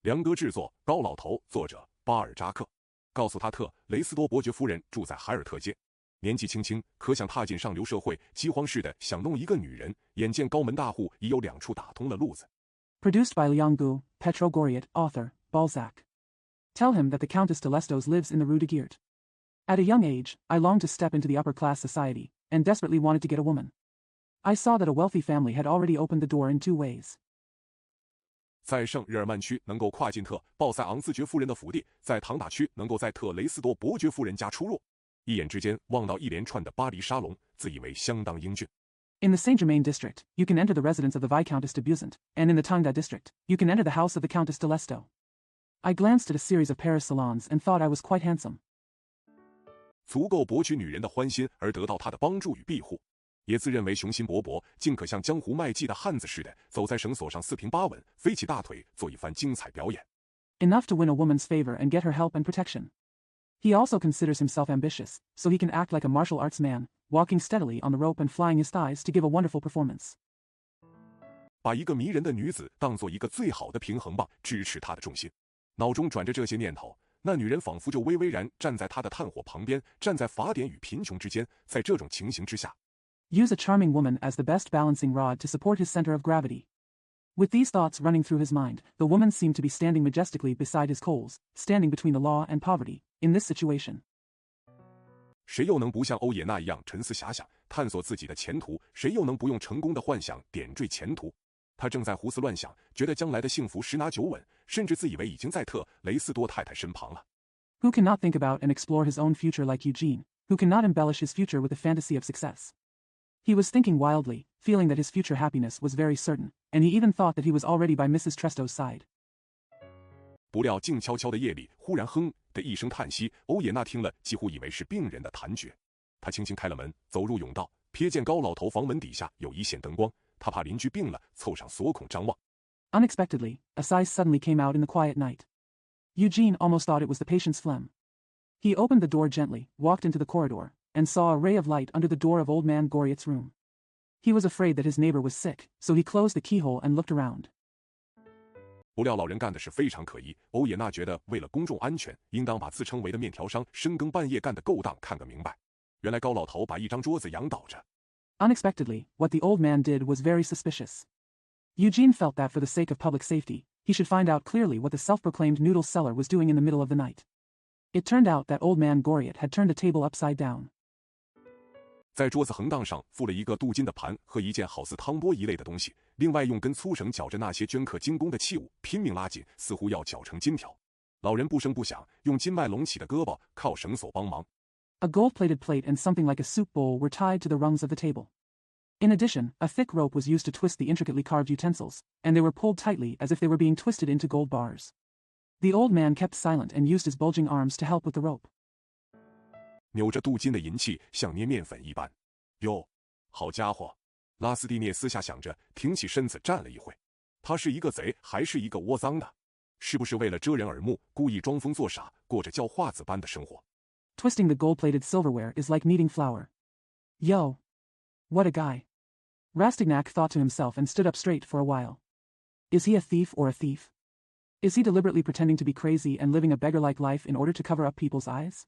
梁歌制作，高老头，作者巴尔扎克。告诉他特雷斯多伯爵夫人住在海尔特街，年纪轻轻，可想踏进上流社会，饥荒似的想弄一个女人，眼见高门大户已有2处打通了路子。Produced by Liang Petro Goriot, author, Balzac. Tell him that the Countess de Lestos lives in the Rue de Gert. At a young age, I longed to step into the upper-class society, and desperately wanted to get a woman. I saw that a wealthy family had already opened the door in 2 ways. 在圣日耳曼区能够跨进特鲍塞昂斯爵夫人的府邸，在唐塔区能够在特雷斯多伯爵夫人家出入，一眼之间望到一连串的巴黎沙龙，自以为相当英俊。In the Saint-Germain district, you can enter the residence of the Viscountess de Buisson, and in the Tangda district, you can enter the house of the Countess de Lesto. I glanced at a series of Paris salons and thought I was quite handsome. 足够博取女人的欢心而得到她的帮助与庇护，也自认为雄心勃勃，竟可像江湖卖技的汉子似的，走在绳索上四平八稳，飞起大腿做一番精彩表演。Enough to win a woman's favor and get her help and protection. He also considers himself ambitious, so he can act like a martial arts man, walking steadily on the rope and flying his thighs to give a wonderful performance. 把一个迷人的女子当作一个最好的平衡棒，支持她的重心。脑中转着这些念头，那女人仿佛就巍巍然站在他的炭火旁边，站在法典与贫穷之间。在这种情形之下， Use a charming woman as the best balancing rod to support his center of gravity. With these thoughts running through his mind, the woman seemed to be standing majestically beside his coals, standing between the law and poverty, in this situation. 谁又能不像欧也纳一样沉思遐想，探索自己的前途？谁又能不用成功的幻想点缀前途？他正在胡思乱想，觉得将来的幸福十拿九稳，甚至自以为已经在特雷斯多太太身旁了。 Who cannot think about and explore his own future like Eugene, who cannot embellish his future with the fantasy of success? He was thinking wildly, feeling that his future happiness was very certain, and he even thought that he was already by Mrs. Tresto's side. 不料静悄悄的夜里，忽然哼的一声叹息，欧也纳听了，几乎以为是病人的痰厥。他轻轻开了门，走入甬道，瞥见高老头房门底下有一线灯光，他怕邻居病了，凑上锁孔张望。 Unexpectedly, a sigh suddenly came out in the quiet night. Eugene almost thought it was the patient's phlegm. He opened the door gently, walked into the corridor, and saw a ray of light under the door of old man Goriot's room. He was afraid that his neighbor was sick, so he closed the keyhole and looked around. 不料老人干的是非常可疑，欧也纳觉得为了公众安全，应当把自称为的面条商深更半夜干的勾当看个明白。原来高老头把一张桌子仰倒着。 Unexpectedly, what the old man did was very suspicious. Eugene felt that for the sake of public safety, he should find out clearly what the self-proclaimed noodle seller was doing in the middle of the night. It turned out that old man Goriot had turned a table upside down. 在桌子横档上附了一个镀金的盘和一件好似汤钵一类的东西，另外用根粗绳绞着那些镌刻精工的器物，拼命拉紧，似乎要绞成金条。老人不声不响，用金脉隆起的胳膊靠绳索帮忙。 A gold-plated plate and something like a soup bowl were tied to the rungs of the table. In addition, a thick rope was used to twist the intricately carved utensils, and they were pulled tightly as if they were being twisted into gold bars. The old man kept silent and used his bulging arms to help with the rope. 扭着镀金的银器，像捏面粉一般。哟，好家伙！拉斯蒂涅私下想着，挺起身子站了一会。他是一个贼，还是一个窝赃的？是不是为了遮人耳目，故意装疯作傻，过着叫画子般的生活？ Twisting the gold-plated silverware is like kneading flour. Yo! What a guy! Rastignac thought to himself and stood up straight for a while. Is he a thief or a thief? Is he deliberately pretending to be crazy and living a beggar-like life in order to cover up people's eyes?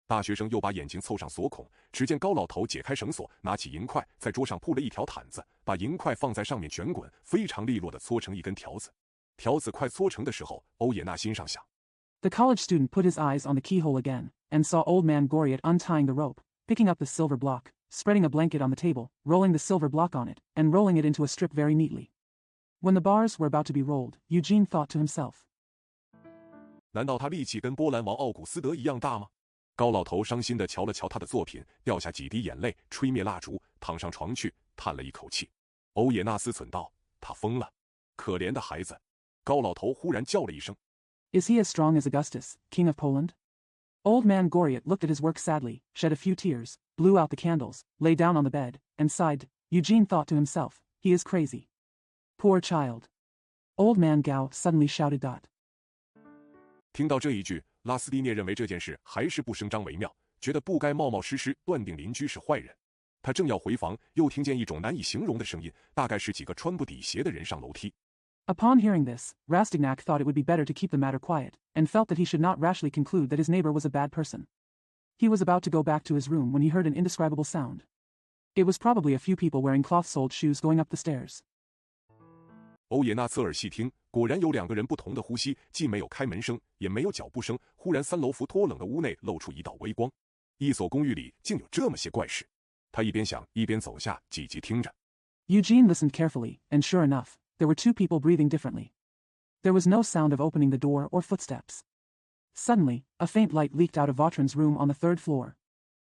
大学生又把眼睛凑上锁孔，只见高老头解开绳索，拿起银块，在桌上铺了一条毯子，把银块放在上面卷滚，非常利落地搓成一根条子。条子快搓成的时候，欧也纳心上想。 The college student put his eyes on the keyhole again, and saw old man Goriot untying the rope, picking up the silver block, spreading a blanket on the table, rolling the silver block on it, and rolling it into a strip very neatly. When the bars were about to be rolled, Eugene thought to himself. 难道他力气跟波兰王奥古斯德一样大吗？高老头伤心地瞧了瞧他的作品，掉下几滴眼泪，吹灭蜡烛，躺上床去，叹了一口气。欧也纳思忖道：“他疯了，可怜的孩子。”高老头忽然叫了一声。 Is he as strong as Augustus, king of Poland? Old man Goriot looked at his work sadly, shed a few tears, blew out the candles, lay down on the bed, and sighed. Eugene thought to himself, he is crazy. Poor child. Old man Gao suddenly shouted. 听到这一句，拉斯蒂涅认为这件事还是不声张为妙，觉得不该冒冒失失断定邻居是坏人。他正要回房，又听见一种难以形容的声音，大概是几个穿不底鞋的人上楼梯。Upon hearing this, Rastignac thought it would be better to keep the matter quiet, and felt that he should not rashly conclude that his neighbor was a bad person. He was about to go back to his room when he heard an indescribable sound. It was probably a few people wearing cloth-soled shoes going up the stairs. 欧也纳侧耳细听，果然有两个人不同的呼吸，既没有开门声，也没有脚步声。忽然，3楼伏托冷的屋内露出一道微光。一所公寓里竟有这么些怪事。他一边想，一边走下，积极听着。Eugene listened carefully, and sure enough, there were two people breathing differently. There was no sound of opening the door or footsteps. Suddenly, a faint light leaked out of Vautrin's room on the 3rd floor.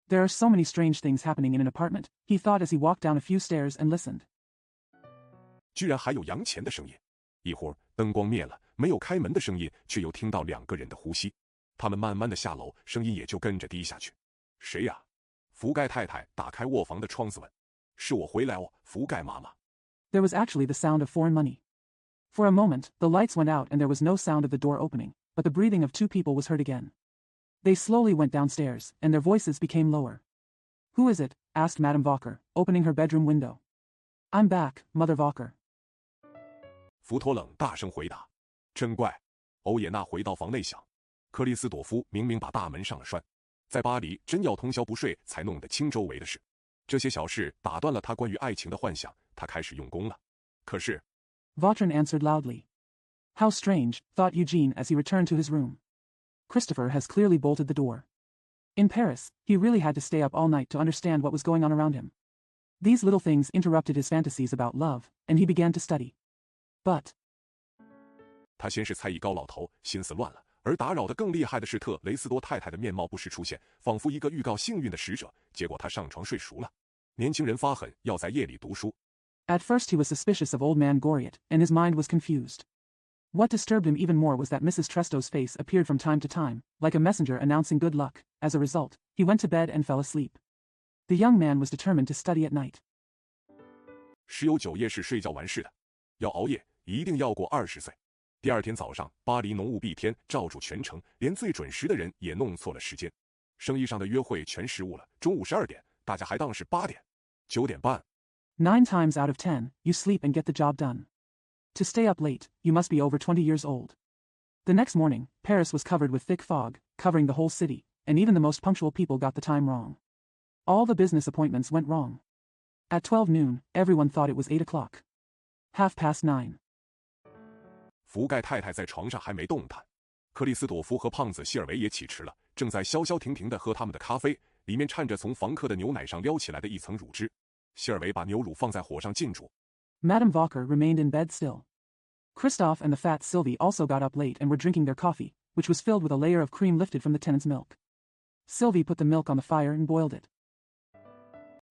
There are so many strange things happening in an apartment, he thought as he walked down a few stairs and listened. 居然还有扬钱的声音。一会儿，灯光灭了，没有开门的声音，却又听到两个人的呼吸。他们慢慢的下楼，声音也就跟着低下去。谁呀？福盖太太打开卧房的窗子问。是我回来哦，福盖妈妈。There was actually the sound of foreign money. For a moment, the lights went out and there was no sound of the door opening, but the breathing of two people was heard again. They slowly went downstairs, and their voices became lower. Who is it? Asked Madame Walker, opening her bedroom window. I'm back, Mother Walker. 福托冷大声回答。真怪。欧也纳回到房内想，克里斯朵夫明明把大门上了栓，在巴黎真要通宵不睡才弄得清周围的事。这些小事打断了他关于爱情的幻想，他开始用功了。可是 Vautrin answered loudly. How strange, thought Eugene as he returned to his room. Christopher has clearly bolted the door. In Paris, he really had to stay up all night to understand what was going on around him. These little things interrupted his fantasies about love, and he began to study. But 他先是猜疑高老头，心思乱了，而打扰的更厉害的是特雷斯多太太的面貌不时出现，仿佛一个预告幸运的使者。结果他上床睡熟了。年轻人发狠，要在夜里读书。At first he was suspicious of old man Goriot, and his mind was confused. What disturbed him even more was that Mrs. Trestos' face appeared from time to time, like a messenger announcing good luck. As a result, he went to bed and fell asleep. The young man was determined to study at night. 十有九夜是睡觉完事的，要熬夜，一定要过20岁。第二天早上，巴黎浓雾蔽天，罩住全城，连最准时的人也弄错了时间。生意上的约会全失误了，中午12点，大家还当是8点，9点半。9 times out of 10, you sleep and get the job done. To stay up late, you must be over 20 years old. The next morning, Paris was covered with thick fog, covering the whole city, and even the most punctual people got the time wrong. All the business appointments went wrong. At 12 noon, everyone thought it was 8 o'clock. 9:30. 福盖太太在床上还没动弹，克里斯朵夫和胖子希尔维也起迟了，正在消消停停地喝他们的咖啡，里面掺着从房客的牛奶上撩起来的一层乳汁。希尔维把牛乳放在火上浸煮。Madame Walker remained in bed still. Christophe and the fat Sylvie also got up late and were drinking their coffee, which was filled with a layer of cream lifted from the tenant's milk. Sylvie put the milk on the fire and boiled it.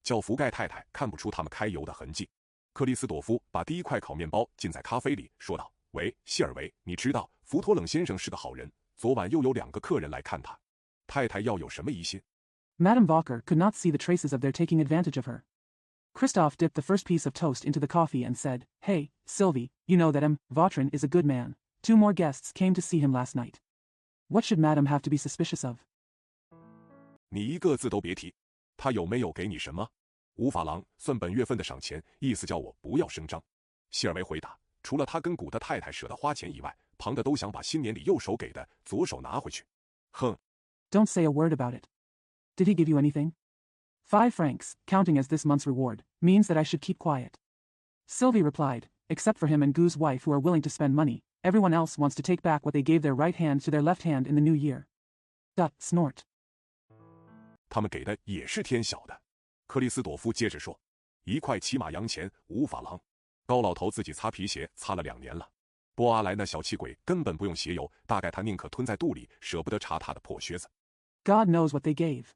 叫福盖太太看不出他们开油的痕迹。克里斯朵夫把第一块烤面包浸在咖啡里，说道：“喂，希尔维，你知道福托冷先生是个好人，昨晚又有2个客人来看他。太太要有什么疑心？” Madame Walker could not see the traces of their taking advantage of her. Christophe dipped the first piece of toast into the coffee and said, Hey, Sylvie, you know that Vautrin is a good man. 2 more guests came to see him last night. What should Madame have to be suspicious of? 你一个字都别提。他有没有给你什么？5法郎算本月份的赏钱，意思叫我不要声张。希尔维回答，除了他跟古的太太舍得花钱以外，旁的都想把新年里右手给的左手拿回去。哼。Don't say a word about it. Did he give you anything? 5 francs, counting as this month's reward, means that I should keep quiet. Sylvie replied, except for him and Gou's wife who are willing to spend money, everyone else wants to take back what they gave their right hand to their left hand in the new year. Snort. 他们给的也是天晓的。克里斯朵夫接着说，1块骑马洋钱5法郎。高老头自己擦皮鞋擦了2年了。波阿莱那小气鬼根本不用鞋油，大概他宁可吞在肚里，舍不得查他的破靴子。God knows what they gave.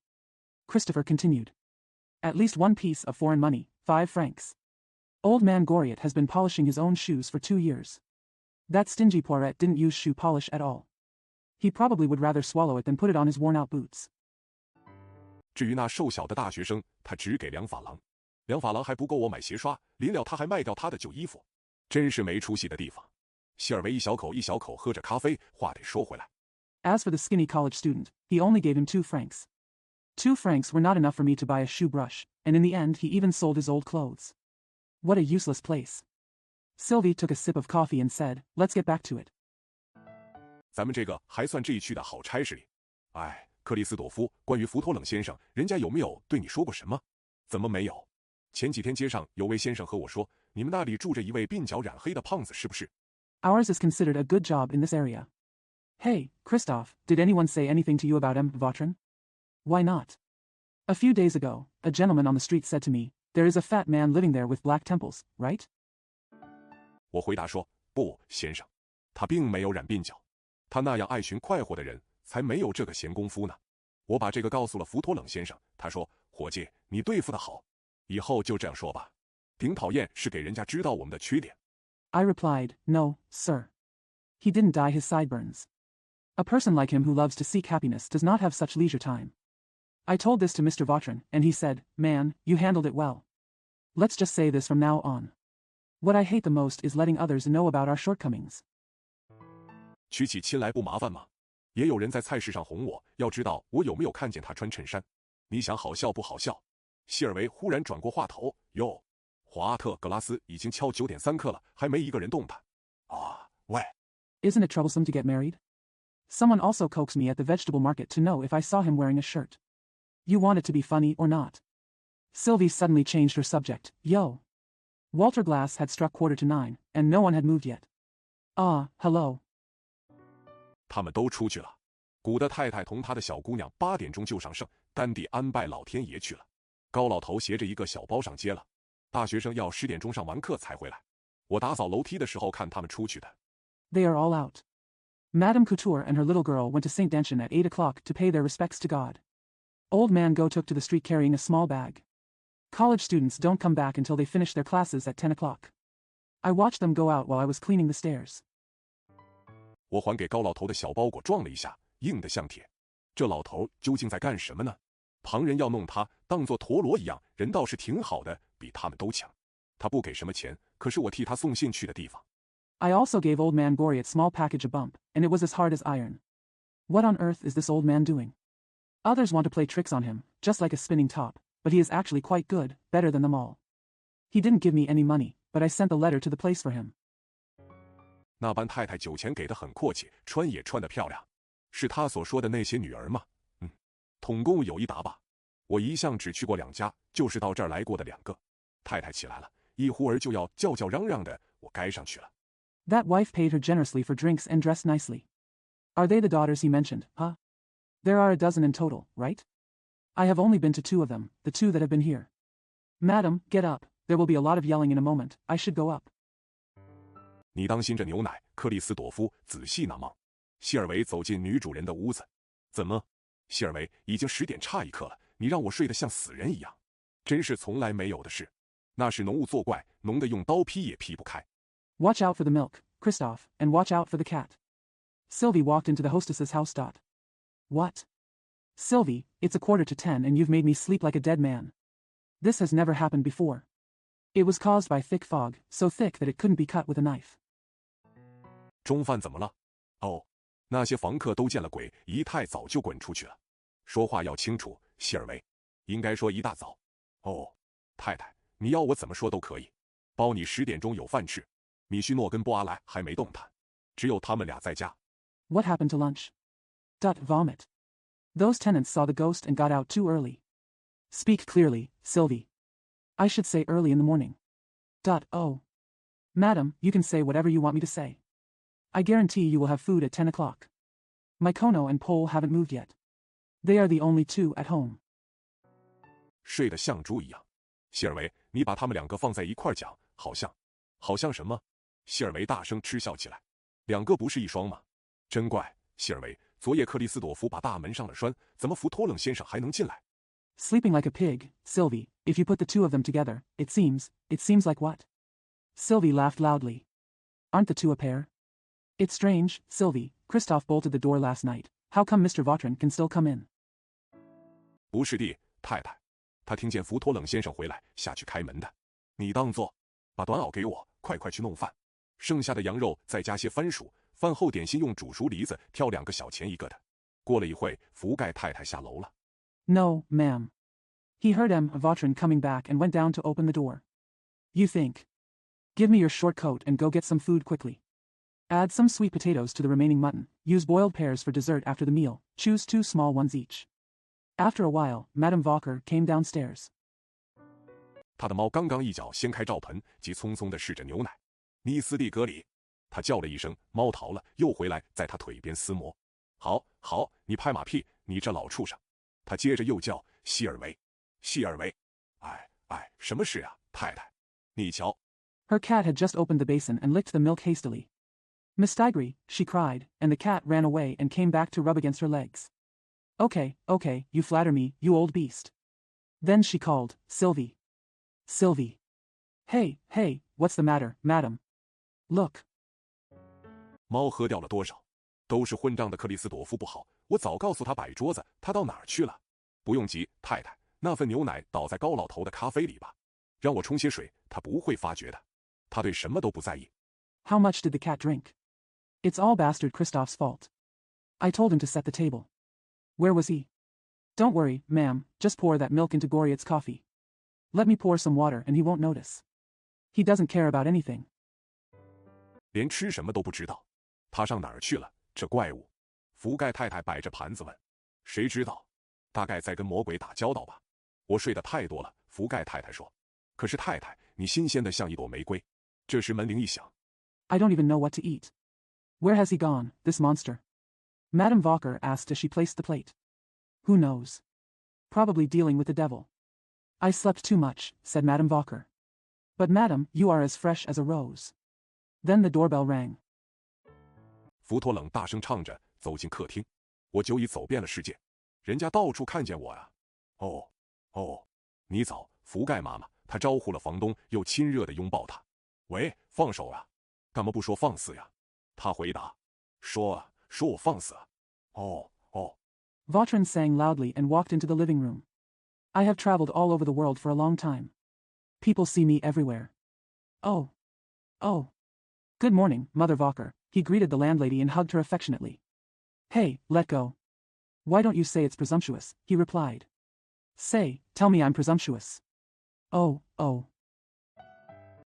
Christopher continued. At least 1 piece of foreign money, 5 francs. Old man Goriot has been polishing his own shoes for 2 years. That stingy Poiret didn't use shoe polish at all. He probably would rather swallow it than put it on his worn-out boots. 至于那瘦小的大学生，他只给2法郎，2法郎还不够我买鞋刷，临了他还卖掉他的旧衣服，真是没出息的地方。希尔维一小口一小口喝着咖啡，话得说回来。As for the skinny college student, he only gave him 2 francs. 2 francs were not enough for me to buy a shoe brush, and in the end he even sold his old clothes. What a useless place. Sylvie took a sip of coffee and said, "Let's get back to it." 咱们这个还算这一区的好差事哩。哎，克里斯朵夫，关于福托冷先生，人家有没有对你说过什么？怎么没有？前几天街上有位先生和我说，你们那里住着一位鬓角染黑的胖子，是不是？ Ours is considered a good job in this area. Hey, Christoph, did anyone say anything to you about M. Vautrin? Why not? A few days ago, a gentleman on the street said to me, "There is a fat man living there with black temples, right?" 我回答说，不，先生，他并没有染鬓角，他那样爱寻快活的人才没有这个闲工夫呢。我把这个告诉了福托冷先生，他说，伙计，你对付得好，以后就这样说吧。顶讨厌是给人家知道我们的缺点。I replied, "No, sir. He didn't dye his sideburns. A person like him who loves to seek happiness does not have such leisure time." I told this to Mr. Vautrin, and he said, "Man, you handled it well. Let's just say this from now on. What I hate the most is letting others know about our shortcomings." 娶起亲来不麻烦吗？也有人在菜市上哄我，要知道我有没有看见他穿衬衫。你想好笑不好笑？希尔维忽然转过话头，哟，华特格拉斯已经敲9:03刻了，还没一个人动弹。啊，喂 Isn't it troublesome to get married? Someone also coaxed me at the vegetable market to know if I saw him wearing a shirt. You want it to be funny or not? Sylvie suddenly changed her subject. Yo. Walter Glass had struck 9:15, and no one had moved yet. Hello. 他们都出去了。古德太太同她的小姑娘8点钟就上圣，丹蒂安拜老天爷去了。高老头携着一个小包上街了。大学生要10点钟上完课才回来。我打扫楼梯的时候看他们出去的。They are all out. Madame Couture and her little girl went to St. Dention at 8 o'clock to pay their respects to God. Old man Go took to the street carrying a small bag. College students don't come back until they finish their classes at 10 o'clock. I watched them go out while I was cleaning the stairs. 我还给高老头的小包裹撞了一下，硬得像铁。这老头究竟在干什么呢？旁人要弄他当作陀螺一样，人倒是挺好的，比他们都强。他不给什么钱，可是我替他送信去的地方。I also gave old man Goriot small package a bump, and it was as hard as iron. What on earth is this old man doing? Others want to play tricks on him, just like a spinning top, but he is actually quite good, better than them all. He didn't give me any money, but I sent the letter to the place for him. 那班太太酒钱给得很阔气，穿也穿得漂亮，是他所说的那些女儿吗？统共有1打吧。我一向只去过2家，就是到这儿来过的2个。太太起来了，一忽儿就要叫叫嚷嚷的，我该上去了。That wife paid her generously for drinks and dressed nicely. Are they the daughters he mentioned, huh? There are a dozen in total, right? I have only been to 2 of them, the 2 that have been here. Madam, get up. There will be a lot of yelling in a moment. I should go up. 你当心着牛奶，克里斯朵夫，仔细那忙。希尔维走进女主人的屋子。怎么？希尔维，已经10点差1刻了，你让我睡得像死人一样，真是从来没有的事。那是浓雾作怪，浓得用刀劈也劈不开。Watch out for the milk, Christoph, and watch out for the cat. Sylvie walked into the hostess's house. What? Sylvie, it's 9:45 and you've made me sleep like a dead man. This has never happened before. It was caused by thick fog, so thick that it couldn't be cut with a knife. 中饭怎么了？哦，那些房客都见了鬼，一太早就滚出去了。说话要清楚，希尔维，应该说一大早。哦，太太，你要我怎么说都可以，包你10点钟有饭吃。米须诺跟波阿莱还没动弹，只有他们俩在家。What happened to lunch? Vomit. Those tenants saw the ghost and got out too early. Speak clearly, Sylvie. I should say early in the morning. Oh. Madam, you can say whatever you want me to say. I guarantee you will have food at 10 o'clock. Mykono and Pole haven't moved yet. They are the only 2 at home. 睡得像猪一样。希尔维，你把他们2个放在一块儿讲，好像什么？希尔维大声嗤笑起来。2个不是一双吗？真怪，希尔维，昨夜克里斯朵夫把大门上了栓，怎么福托冷先生还能进来？ Sleeping like a pig, Sylvie. If you put the 2 of them together, it seems like what? Sylvie laughed loudly. Aren't the 2 a pair? It's strange, Sylvie. Christoph bolted the door last night. How come Mr. Vautrin can still come in? 不是的，太太，他听见福托冷先生回来，下去开门的。你当做，把短袄给我，快去弄饭。剩下的羊肉再加些番薯，饭后点心用煮熟梨子，挑2个小钱一个的。过了一会，福盖太太下楼了。No, ma'am. He heard M. Vautrin coming back and went down to open the door. You think? Give me your short coat and go get some food quickly. Add some sweet potatoes to the remaining mutton. Use boiled pears for dessert after the meal. Choose 2 small ones each. After a while, Madame Walker came downstairs. 他的猫刚刚一脚掀开罩盆，急匆匆地试着牛奶。尼斯蒂格里，他叫了一声，猫逃了，又回来在他腿边撕磨。好，好，你拍马屁，你这老畜生！他接着又叫希尔维，希尔维。哎，什么事呀，太太？你瞧。Her cat had just opened the basin and licked the milk hastily. Miss Stigri, she cried, and the cat ran away and came back to rub against her legs. Okay, you flatter me, you old beast. Then she called, Sylvie. Sylvie. Hey, what's the matter, madam? Look. 猫喝掉了多少？都是混账的克里斯朵夫不好，我早告诉他摆桌子，他到哪儿去了？不用急，太太，那份牛奶倒在高老头的咖啡里吧，让我冲些水，他不会发觉的。他对什么都不在意。How much did the cat drink? It's all bastard Christophe's fault. I told him to set the table. Where was he? Don't worry, ma'am, just pour that milk into Goriot's coffee. Let me pour some water and he won't notice. He doesn't care about anything. 连吃什么都不知道，他上哪儿去了？这怪物！福盖太太摆着盘子问：“谁知道？大概在跟魔鬼打交道吧。”我睡得太多了，福盖太太说。可是太太，你新鲜的像一朵玫瑰。这时门铃一响。I don't even know what to eat. Where has he gone, this monster? Madame Walker asked as she placed the plate. Who knows? Probably dealing with the devil. I slept too much, said Madame Walker. But madam, you are as fresh as a rose. Then the doorbell rang. 福托冷大声唱着走进客厅，我就已走遍了世界，人家到处看见我呀。哦，你早，福盖妈妈。她招呼了房东，又亲热地拥抱他。喂，放手啊，干嘛不说放肆呀？他回答，说我放肆啊。哦。Vautrin sang loudly and walked into the living room. I have traveled all over the world for a long time. People see me everywhere. Oh. Good morning, Mother Walker. He greeted the landlady and hugged her affectionately. Hey, let go. Why don't you say it's presumptuous, he replied. Tell me I'm presumptuous. Oh.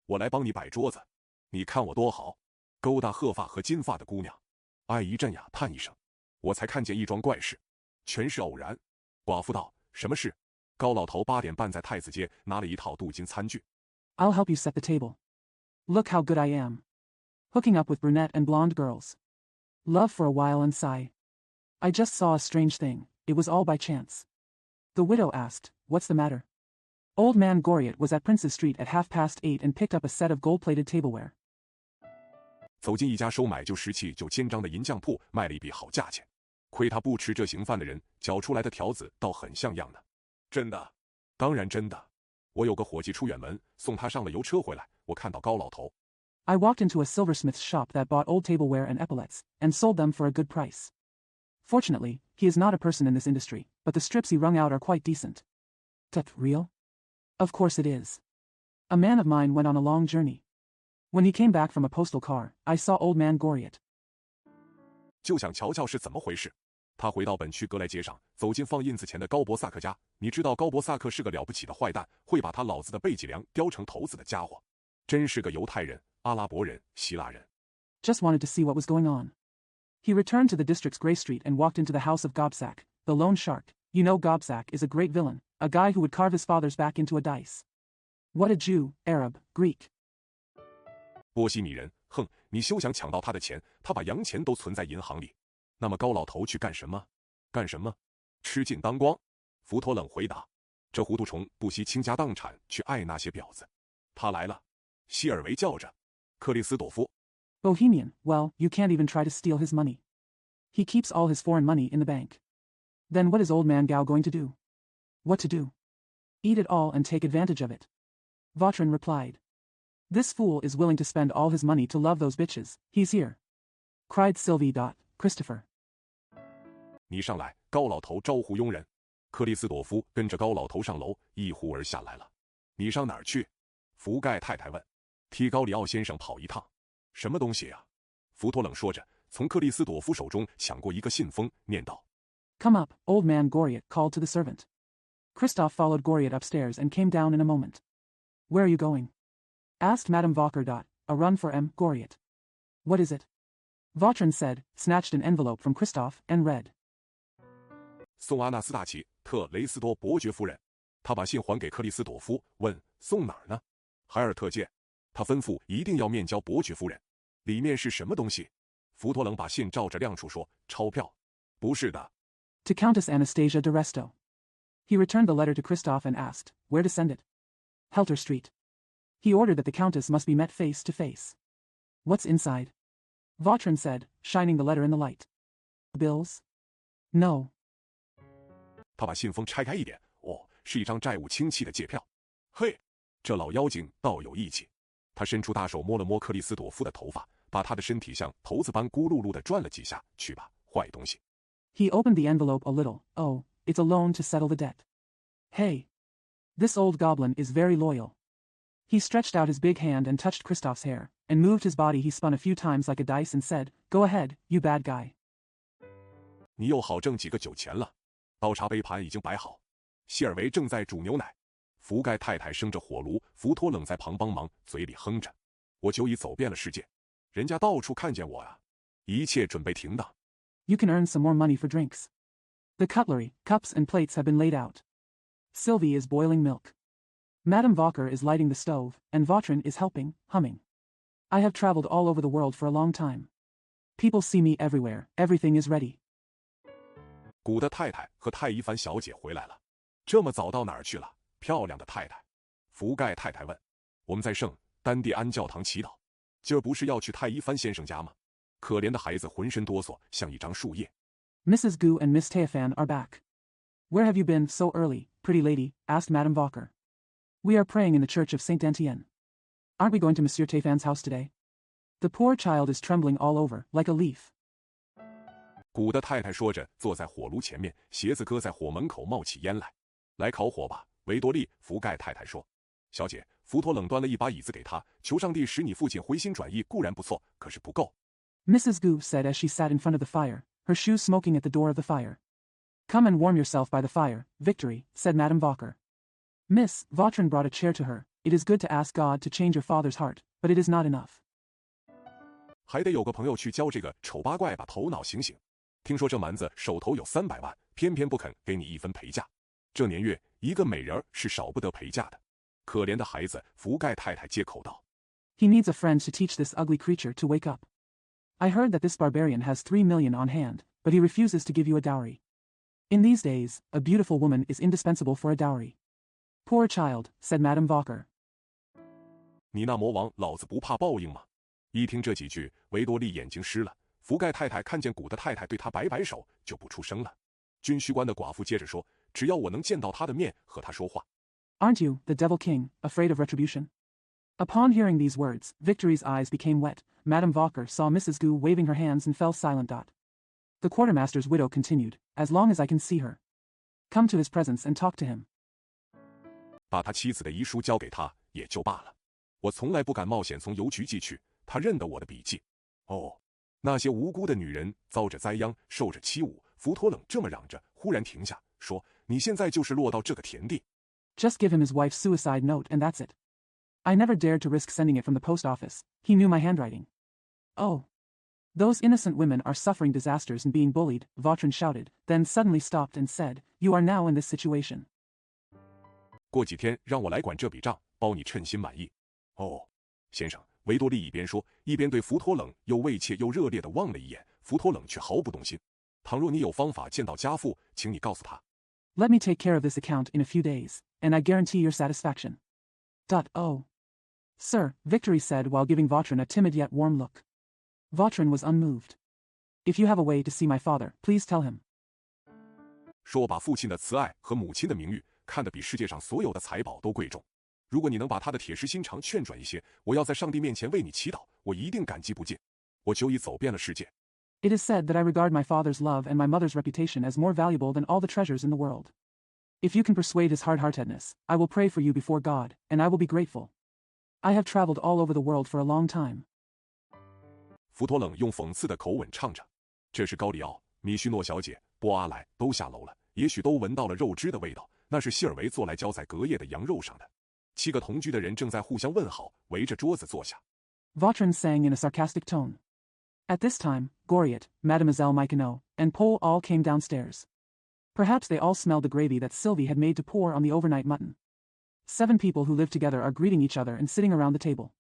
我来帮你摆桌子，你看我多好，勾搭褐发和金发的姑娘。哎一阵呀，叹一声，我才看见一桩怪事，全是偶然。寡妇道：“什么事？”高老头8点半在太子街拿了一套镀金餐具。I'll help you set the table. Look how good I am. Hooking up with brunette and blonde girls. Love for a while and sigh. I just saw a strange thing. It was all by chance. The widow asked, What's the matter? Old man Goriot was at Prince's Street at 8:30 and picked up a set of gold-plated tableware. 走进一家收买旧石器旧肩章的银匠铺，卖了一笔好价钱。亏他不吃这行饭的人，搅出来的条子倒很像样的。真的，当然真的。我有个伙计出远门，送他上了油车回来，我看到高老头。I walked into a silversmith's shop that bought old tableware and epaulets, and sold them for a good price. Fortunately, he is not a person in this industry, but the strips he wrung out are quite decent. That real? Of course it is. A man of mine went on a long journey. When he came back from a postal car, I saw old man Goriot. 就想瞧瞧是怎么回事。他回到本区格莱街上，走进放印子钱的高伯萨克家。你知道高伯萨克是个了不起的坏蛋，会把他老子的背脊梁雕成头子的家伙，真是个犹太人、阿拉伯人、希腊人。Just wanted to see what was going on. He returned to the district's Grey Street and walked into the house of Gobsack, the loan shark. You know Gobsack is a great villain, a guy who would carve his father's back into a dice. What a Jew, Arab, Greek. 波西米人，哼，你休想抢到他的钱，他把洋钱都存在银行里。那么高老头去干什么？吃尽当光。福托冷回答。这糊涂虫不惜倾家荡产去爱那些婊子。他来了，希尔维叫着。克里斯朵夫。Bohemian, well, you can't even try to steal his money. He keeps all his foreign money in the bank. Then what is old man Gao going to do? What to do? Eat it all and take advantage of it. Vautrin replied. This fool is willing to spend all his money to love those bitches. He's here. Cried Sylvie. Christopher. 你上来，高老头招呼佣人。克里斯朵夫跟着高老头上楼，一呼而下来了。你上哪儿去？福盖太太问。替高里奥先生跑一趟。什么东西呀？福托冷说着，从克里斯朵夫手中抢过一个信封，念道 Come up, old man Goriot called to the servant. Christophe followed Goriot upstairs and came down in a moment. Where are you going? asked Madame Vacher. A run for M. Goriot. What is it? Vautrin said, snatched an envelope from Christophe, and read. 送阿纳斯大奇特雷斯多伯爵夫人，他把信还给克里斯朵夫，问送哪儿呢？海尔特街。他吩咐一定要面交伯爵夫人。里面是什么东西？福托冷把信照着亮处说：钞票。不是的。To Countess Anastasia de Resto. He returned the letter to Christophe and asked, where to send it? Helter Street. He ordered that the Countess must be met face to face. What's inside? Vautrin said, shining the letter in the light. Bills? No. 他把信封拆开一点，哦，是一张债务清戚的借票。嘿，这老妖精倒有义气。他伸出大手摸了摸克里斯朵夫的头发，把他的身体像骰子般咕噜噜地转了几下。去吧，坏东西。He opened the envelope a little. Oh, it's a loan to settle the debt. Hey. This old goblin is very loyal. He stretched out his big hand and touched Christophe's hair, and moved his body. He spun a few times like a dice and said, Go ahead, you bad guy. 你又好挣几个酒钱了。倒茶杯盘已经摆好，希尔维正在煮牛奶，福盖太太生着火炉，福托冷在旁帮忙，嘴里哼着。我就已走遍了世界，人家到处看见我啊，一切准备停当。You can earn some more money for drinks. The cutlery, cups and plates have been laid out. Sylvie is boiling milk. Madame Vacher is lighting the stove, and Vautrin is helping, humming. I have traveled all over the world for a long time. People see me everywhere, everything is ready. 古的太太和太医凡小姐回来了，这么早到哪儿去了？漂亮的太太。福盖太太问。我们在圣丹蒂安教堂祈祷。今儿不是要去太医凡先生家吗？可怜的孩子浑身哆嗦，像一张树叶。Mrs. Gu and Miss Teofan are back. Where have you been so early, pretty lady? Asked Madame Vacher. We are praying in the church of Saint Etienne. Aren't we going to Monsieur Teofan's house today? The poor child is trembling all over, like a leaf. 古的太太说着，坐在火炉前面，鞋子搁在火门口，冒起烟来。来烤火吧，维多利。福盖太太说。小姐，福托冷端了一把椅子给她，求上帝使你父亲回心转意，固然不错，可是不够。Mrs. Gu said as she sat in front of the fire, her shoes smoking at the door of the fire. Come and warm yourself by the fire, Victory, said Madame Vacher. Miss Vautrin brought a chair to her. It is good to ask God to change your father's heart, but it is not enough. 还得有个朋友去教这个丑八怪把头脑醒醒。听说这蛮子手头有300万，偏偏不肯给你1分陪嫁。这年月，一个美人儿是少不得陪嫁的。可怜的孩子，福盖太太接口道。He needs a friend to teach this ugly creature to wake up. I heard that this barbarian has 3 million on hand, but he refuses to give you a dowry. In these days, a beautiful woman is indispensable for a dowry. Poor child, said Madame Vacher. 你那魔王，老子不怕报应吗？一听这几句，维多利眼睛湿了。福盖太太看见古的太太对他摆摆手，就不出声了。军需官的寡妇接着说：“只要我能见到他的面，和他说话。” Aren't you, the devil king, afraid of retribution? Upon hearing these words, Victory's eyes became wet. Madame Vacher saw Mrs. Gu waving her hands and fell silent. The quartermaster's widow continued, As long as I can see her. Come to his presence and talk to him. 把他妻子的遗书交给他也就罢了，我从来不敢冒险从邮局寄去，他认得我的笔迹。哦，那些无辜的女人遭着灾殃，受着欺侮。福托冷这么嚷着，忽然停下，说：“你现在就是落到这个田地。” Just give him his wife's suicide note and that's it. I never dared to risk sending it from the post office. He knew my handwriting. Oh. Those innocent women are suffering disasters and being bullied, Vautrin shouted, then suddenly stopped and said, You are now in this situation. 过几天让我来管这笔账，包你称心满意。哦，先生，维多利一边说，一边对福托冷又畏怯又热烈地望了一眼，福托冷却毫不动心。倘若你有方法见到家父，请你告诉他。Let me take care of this account in a few days, and I guarantee your satisfaction. Oh. Sir, Victory said while giving Vautrin a timid yet warm look. Vautrin was unmoved. If you have a way to see my father, please tell him. 说我把父亲的慈爱和母亲的名誉看得比世界上所有的财宝都贵重。如果你能把他的铁石心肠劝转一些，我要在上帝面前为你祈祷，我一定感激不尽。我久已走遍了世界。It is said that I regard my father's love and my mother's reputation as more valuable than all the treasures in the world. If you can persuade his hard-heartedness, I will pray for you before God, and I will be grateful. I have traveled all over the world for a long time. 福托冷用讽刺的口吻唱着：“这是高里奥、米须诺小姐、波阿莱都下楼了，也许都闻到了肉汁的味道，那是希尔维做来浇在隔夜的羊肉上的。7个同居的人正在互相问好，围着桌子坐下。Vautrin sang in a sarcastic tone. At this time, Goriot, Mademoiselle Myconneau, and Paul all came downstairs. Perhaps they all smelled the gravy that Sylvie had made to pour on the overnight mutton. 7 people who live together are greeting each other and sitting around the table.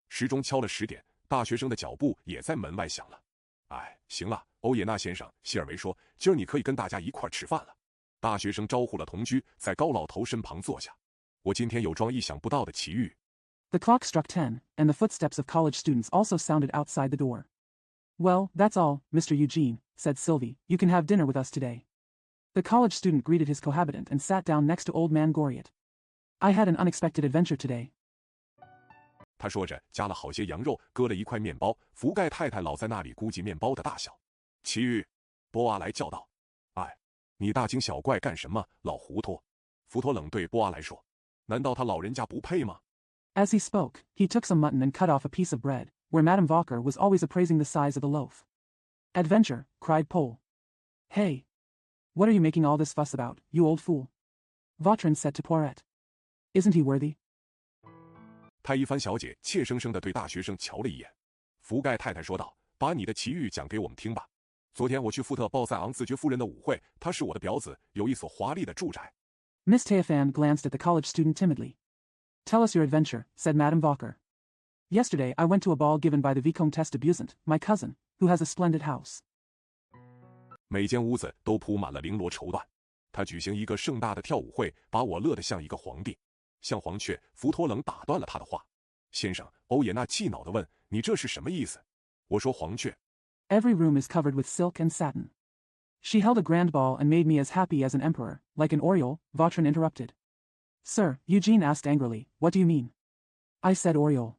时钟敲了10点，大学生的脚步也在门外响了。哎，行了，欧也纳先生，希尔维说，今儿你可以跟大家一块吃饭了。大学生招呼了同居，在高老头身旁坐下。我今天有桩意想不到的奇遇。The clock struck 10, and the footsteps of college students also sounded outside the door. Well, that's all, Mr. Eugene, said Sylvie. You can have dinner with us today. The college student greeted his cohabitant and sat down next to old man Goriot. I had an unexpected adventure today. 他说着，加了好些羊肉，割了一块面包。福盖太太老在那里估计面包的大小。奇遇，波阿莱叫道：“哎，你大惊小怪干什么，老糊涂？”福托冷对波阿莱说：“难道他老人家不配吗？” As he spoke, he took some mutton and cut off a piece of bread, where Madame Walker was always appraising the size of the loaf. Adventure, cried Pole. Hey! What are you making all this fuss about, you old fool? Vautrin said to Poiret. Isn't he worthy? 泰伊帆小姐怯生生地对大学生瞧了一眼。福盖太太说道：“把你的奇遇讲给我们听吧。昨天我去富特鲍塞昂子爵夫人的舞会，她是我的表子，有一所华丽的住宅。” Miss Teofan glanced at the college student timidly. Tell us your adventure, said Madame Walker. Yesterday I went to a ball given by the Vicomtesse de Busant, my cousin, who has a splendid house. 每间屋子都铺满了绫罗绸缎。他举行一个盛大的跳舞会，把我乐得像一个皇帝。像黄雀，福托冷打断了他的话。先生，欧也纳气恼地问：“你这是什么意思？”我说：“黄雀。” Every room is covered with silk and satin. She held a grand ball and made me as happy as an emperor, like an oriole, Vautrin interrupted. Sir, Eugene asked angrily, what do you mean? I said oriole.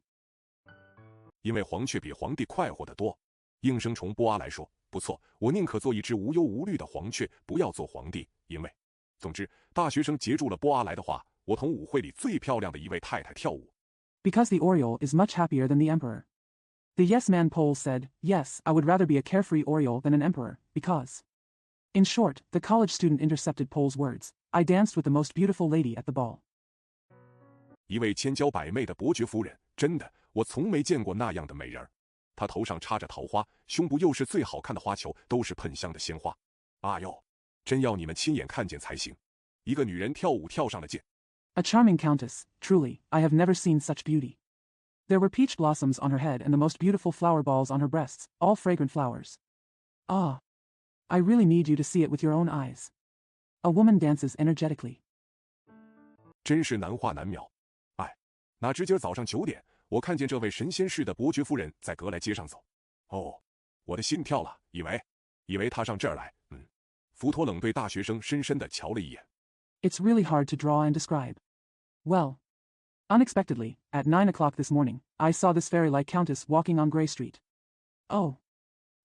因为黄雀比皇帝快活得多。应声虫波阿来说：“不错，我宁可做一只无忧无虑的黄雀，不要做皇帝。因为……”总之，大学生截住了波阿来的话。我同舞会里最漂亮的一位太太跳舞。Because the oriole is much happier than the emperor. The yes-man Pole said, yes, I would rather be a carefree oriole than an emperor, because... In short, the college student intercepted Pole's words. I danced with the most beautiful lady at the ball. 一位千娇百媚的伯爵夫人，真的，我从没见过那样的美人儿。她头上插着桃花，胸部又是最好看的花球，都是喷香的鲜花。啊哟，真要你们亲眼看见才行。一个女人跳舞跳上了剑。A charming countess, truly, I have never seen such beauty. There were peach blossoms on her head and the most beautiful flower balls on her breasts, all fragrant flowers. Ah! I really need you to see it with your own eyes. A woman dances energetically. 真是难画难描。哎，哪知今儿早上9点，我看见这位神仙似的伯爵夫人在格莱街上走。哦，我的心跳了，以为她上这儿来。福托冷对大学生深深地瞧了一眼。It's really hard to draw and describe. Well, unexpectedly, at 9 o'clock this morning, I saw this fairy-like countess walking on Grey Street. Oh.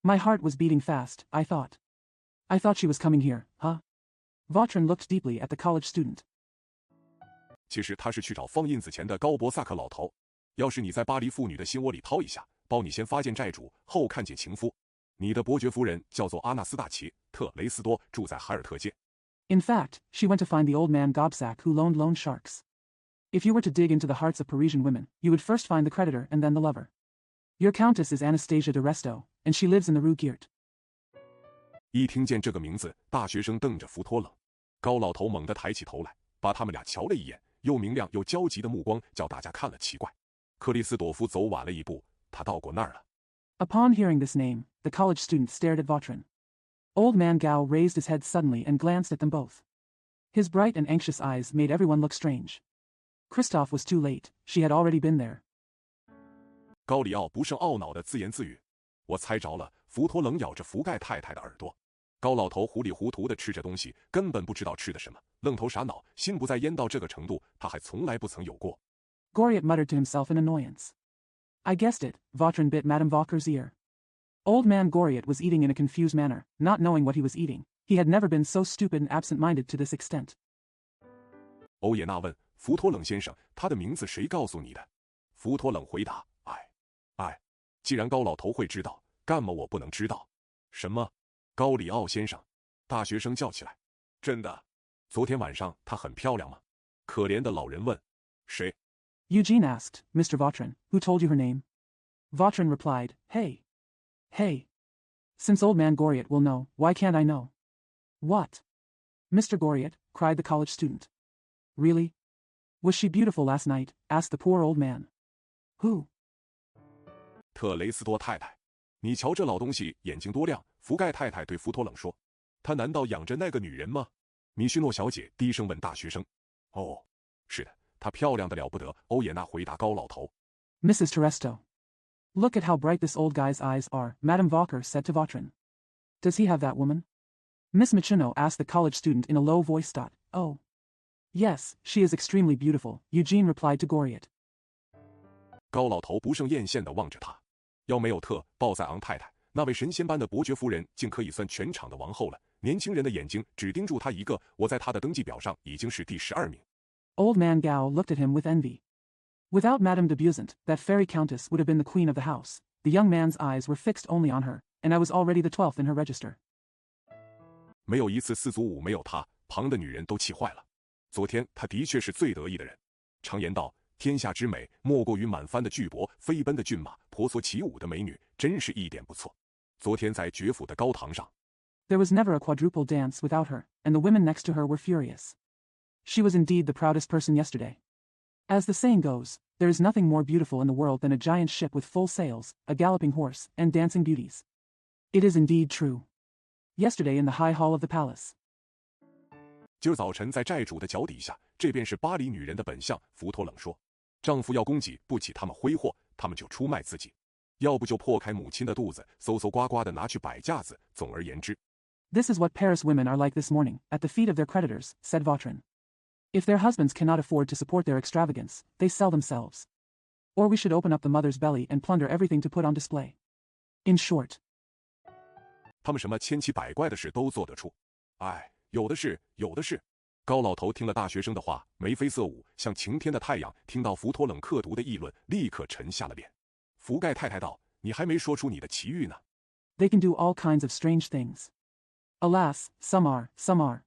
My heart was beating fast, I thought. I thought she was coming here, huh? Vautrin looked deeply at the college student. 其实他是去找放印子钱的高伯萨克老头。要是你在巴黎妇女的心窝里掏一下，包你先发现债主，后看见情夫。你的伯爵夫人叫做阿纳斯大奇·特雷斯多，住在海尔特街。In fact, she went to find the old man Gobsack who loaned loan sharks. If you were to dig into the hearts of Parisian women, you would first find the creditor and then the lover. Your countess is Anastasia de Resto, and she lives in the Rue Girt. 一听见这个名字，大学生瞪着福托冷。高老头猛地抬起头来，把他们俩瞧了一眼，又明亮又焦急的目光叫大家看了奇怪。克里斯朵夫走晚了一步，他到过那儿了。Upon hearing this name, the college student stared at Vautrin. Old man Gao raised his head suddenly and glanced at them both. His bright and anxious eyes made everyone look strange. Christophe was too late, she had already been there. 高里奥不胜懊恼地自言自语：“我猜着了。”福托冷咬着福盖太太的耳朵。高老头糊里糊涂地吃着东西，根本不知道吃的什么，愣头傻脑，心不在焉到这个程度，他还从来不曾有过。Goriot muttered to himself in annoyance. I guessed it, Vautrin bit Madame Walker's ear. Old man Goriot was eating in a confused manner, not knowing what he was eating. He had never been so stupid and absent-minded to this extent. 欧也纳问福托冷先生：“他的名字谁告诉你的？”福托冷回答：“既然高老头会知道，干嘛我不能知道？”什么？高里奥先生？大学生叫起来。真的？昨天晚上她很漂亮吗？可怜的老人问：“谁？” Eugene asked, Mr. Vautrin, who told you her name? Vautrin replied, Hey. Hey. Since old man Goriot will know, why can't I know? What? Mr. Goriot, cried the college student. Really? Was she beautiful last night? Asked the poor old man. Who? 特雷斯多太太。你瞧这老东西眼睛多亮。福盖太太对福托冷说：“他难道养着那个女人吗？”米须诺小姐低声问大学生：“哦，是的，她漂亮的了不得。”欧也娜回答高老头。Mrs. Terresto. Look at how bright this old guy's eyes are, Madame Walker said to Vautrin. Does he have that woman? Miss Michuno asked the college student in a low voice. Oh. Yes, she is extremely beautiful, Eugene replied to Goriot. 高老头不胜艳羡地望着他。要没有特鲍塞昂太太，那位神仙般的伯爵夫人竟可以算全场的王后了。年轻人的眼睛只盯住她一个，我在她的登记表上已经是第12名。Old man Gao looked at him with envy. Without Madame de Buisant, that fairy countess would have been the queen of the house. The young man's eyes were fixed only on her, and I was already the 12th in her register. 没有一次4足5没有她，旁的女人都气坏了。昨天她的确是最得意的人。常言道，天下之美，莫过于满帆的巨帛，飞奔的骏马，婆娑起舞的美女，真是一点不错。昨天在爵府的高堂上 There was never a quadruple dance without her, and the women next to her were furious. She was indeed the proudest person yesterday. As the saying goes, there is nothing more beautiful in the world than a giant ship with full sails, a galloping horse, and dancing beauties. It is indeed true. Yesterday in the high hall of the palace. 今儿早晨在寨主的脚底下，这便是巴黎女人的本相。福托冷说，丈夫要供给不起他们挥霍，他们就出卖自己，要不就破开母亲的肚子，搜搜刮刮的拿去摆架子。总而言之 This is what Paris women are like this morning, at the feet of their creditors, said Vautrin. If their husbands cannot afford to support their extravagance, they sell themselves. Or we should open up the mother's belly and plunder everything to put on display. In short, 他们什么千奇百怪的事都做得出。哎，有的是，有的是。高老头听了大学生的话，眉飞色舞，像晴天的太阳。听到福托冷刻毒的议论，立刻沉下了脸。福盖太太道：“你还没说出你的奇遇呢。” They can do all kinds of strange things. Alas, some are, some are.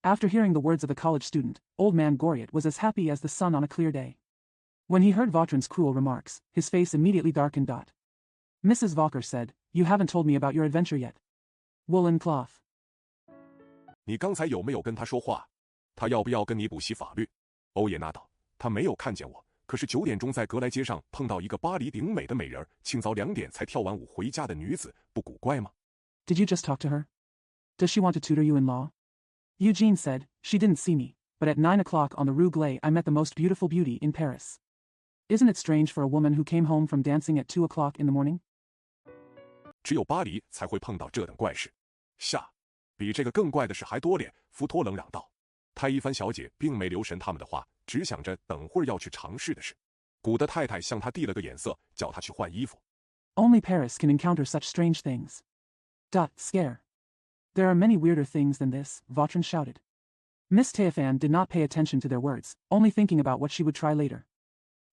After hearing the words of the college student, old man Goriot was as happy as the sun on a clear day. When he heard Vautrin's cruel remarks, his face immediately darkened. Mrs. Walker said, You haven't told me about your adventure yet. Woolen cloth. 你刚才有没有跟他说话？他要不要跟你补习法律？欧也纳道：“他没有看见我，可是9点钟在格莱街上碰到一个巴黎顶美的美人，清早2点才跳完舞回家的女子，不古怪吗？” Did you just talk to her? Does she want to tutor you in law? Eugene said, She didn't see me, but at 9 o'clock on the Rue Glay I met the most beautiful beauty in Paris. Isn't it strange for a woman who came home from dancing at 2 o'clock in the morning? 只有巴黎才会碰到这等怪事。下，比这个更怪的事还多咧！福托冷嚷道。泰伊帆小姐并没留神他们的话，只想着等会儿要去尝试的事。古德太太向他递了个眼色，叫他去换衣服。Only Paris can encounter such strange things. Scare. There are many weirder things than this, Vautrin shouted. Miss Théophane did not pay attention to their words, only thinking about what she would try later.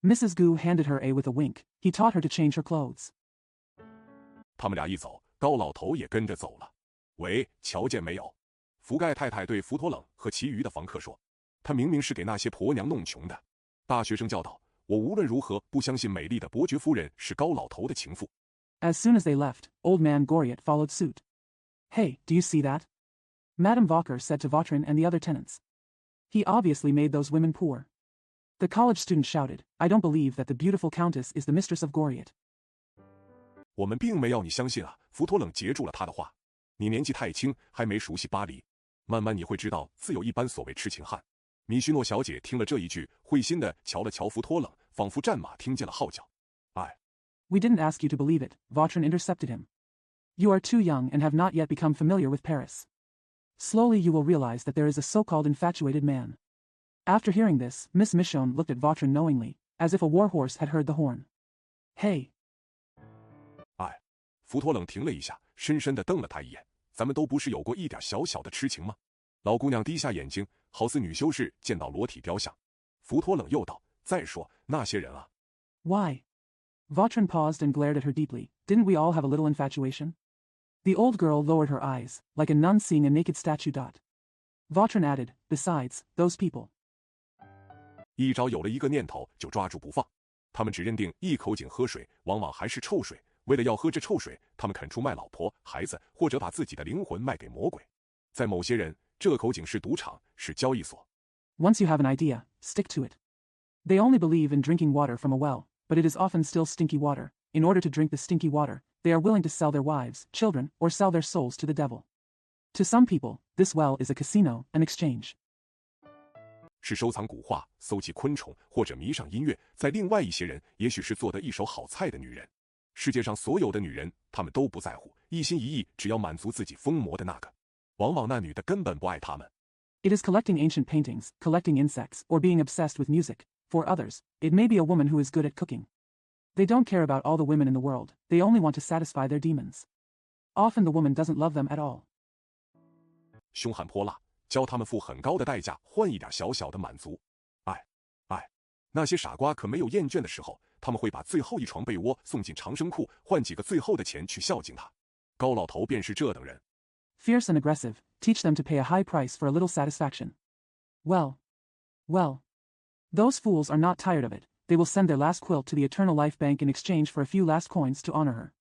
Mrs. Gu handed her a with a wink. He taught her to change her clothes. 他们俩一走，高老头也跟着走了。喂，瞧见没有？福盖太太对福托冷和其余的房客说：“他明明是给那些婆娘弄穷的。”大学生叫道：“我无论如何不相信美丽的伯爵夫人是高老头的情妇。” As soon as they left, old man Goriot followed suit. Hey, do you see that? Madame Walker said to Vautrin and the other tenants. He obviously made those women poor. The college student shouted, I don't believe that the beautiful countess is the mistress of Goriot. 我们并没要你相信啊！福托冷截住了他的话。你年纪太轻，还没熟悉巴黎，慢慢你会知道，自有一般所谓痴情汉。米须诺小姐听了这一句，会心地瞧了瞧福托冷，仿佛战马听见了号角。哎 We didn't ask you to believe it, Vautrin intercepted him. You are too young and have not yet become familiar with Paris. Slowly you will realize that there is a so-called infatuated man. After hearing this, Miss Michonne looked at Vautrin knowingly, as if a war horse had heard the horn. Hey. 哎，福托冷停了一下，深深地瞪了他一眼。咱们都不是有过一点小小的痴情吗？老姑娘低下眼睛，好似女修士见到裸体雕像。福托冷又道：“再说那些人啊。” Why? Vautrin paused and glared at her deeply. Didn't we all have a little infatuation? The old girl lowered her eyes, like a nun seeing a naked statue. Vautrin added, Besides, those people. 一朝有了一个念头就抓住不放。他们只认定一口井喝水，往往还是臭水。为了要喝这臭水，他们肯出卖老婆、孩子，或者把自己的灵魂卖给魔鬼。在某些人，这口井是赌场，是交易所。Once you have an idea, stick to it. They only believe in drinking water from a well, but it is often still stinky water. In order to drink the stinky water, they are willing to sell their wives, children, or sell their souls to the devil. To some people, this well is a casino, an exchange. 是收藏古画、搜集昆虫，或者迷上音乐。在另外一些人，也许是做得一手好菜的女人。世界上所有的女人，她们都不在乎，一心一意只要满足自己疯魔的那个。往往那女的根本不爱她们。It is collecting ancient paintings, collecting insects, or being obsessed with music. For others, it may be a woman who is good at cooking. They don't care about all the women in the world, they only want to satisfy their demons. Often the woman doesn't love them at all. 凶悍泼辣，教他们付很高的代价换一点小小的满足。那些傻瓜可没有厌倦的时候，他们会把最后一床被窝送进长生库，换几个最后的钱去孝敬他。高老头便是这等人。Fierce and aggressive, teach them to pay a high price for a little satisfaction. Well. Those fools are not tired of it. They will send their last quilt to the Eternal Life Bank in exchange for a few last coins to honor her.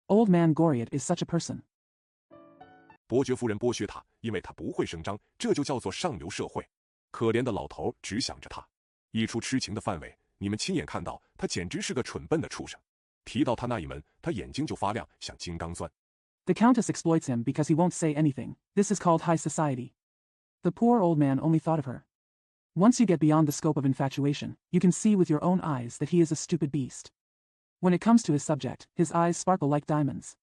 Old man Goriot is such a person. 伯爵夫人剥削他，因为他不会声张，这就叫做上流社会。可怜的老头只想着他。一出痴情的范围，你们亲眼看到，他简直是个蠢笨的畜生。提到他那一门，他眼睛就发亮，像金刚钻。The countess exploits him because he won't say anything. This is called high society. The poor old man only thought of her. Once you get beyond the scope of infatuation, you can see with your own eyes that he is a stupid beast. When it comes to his subject, his eyes sparkle like diamonds.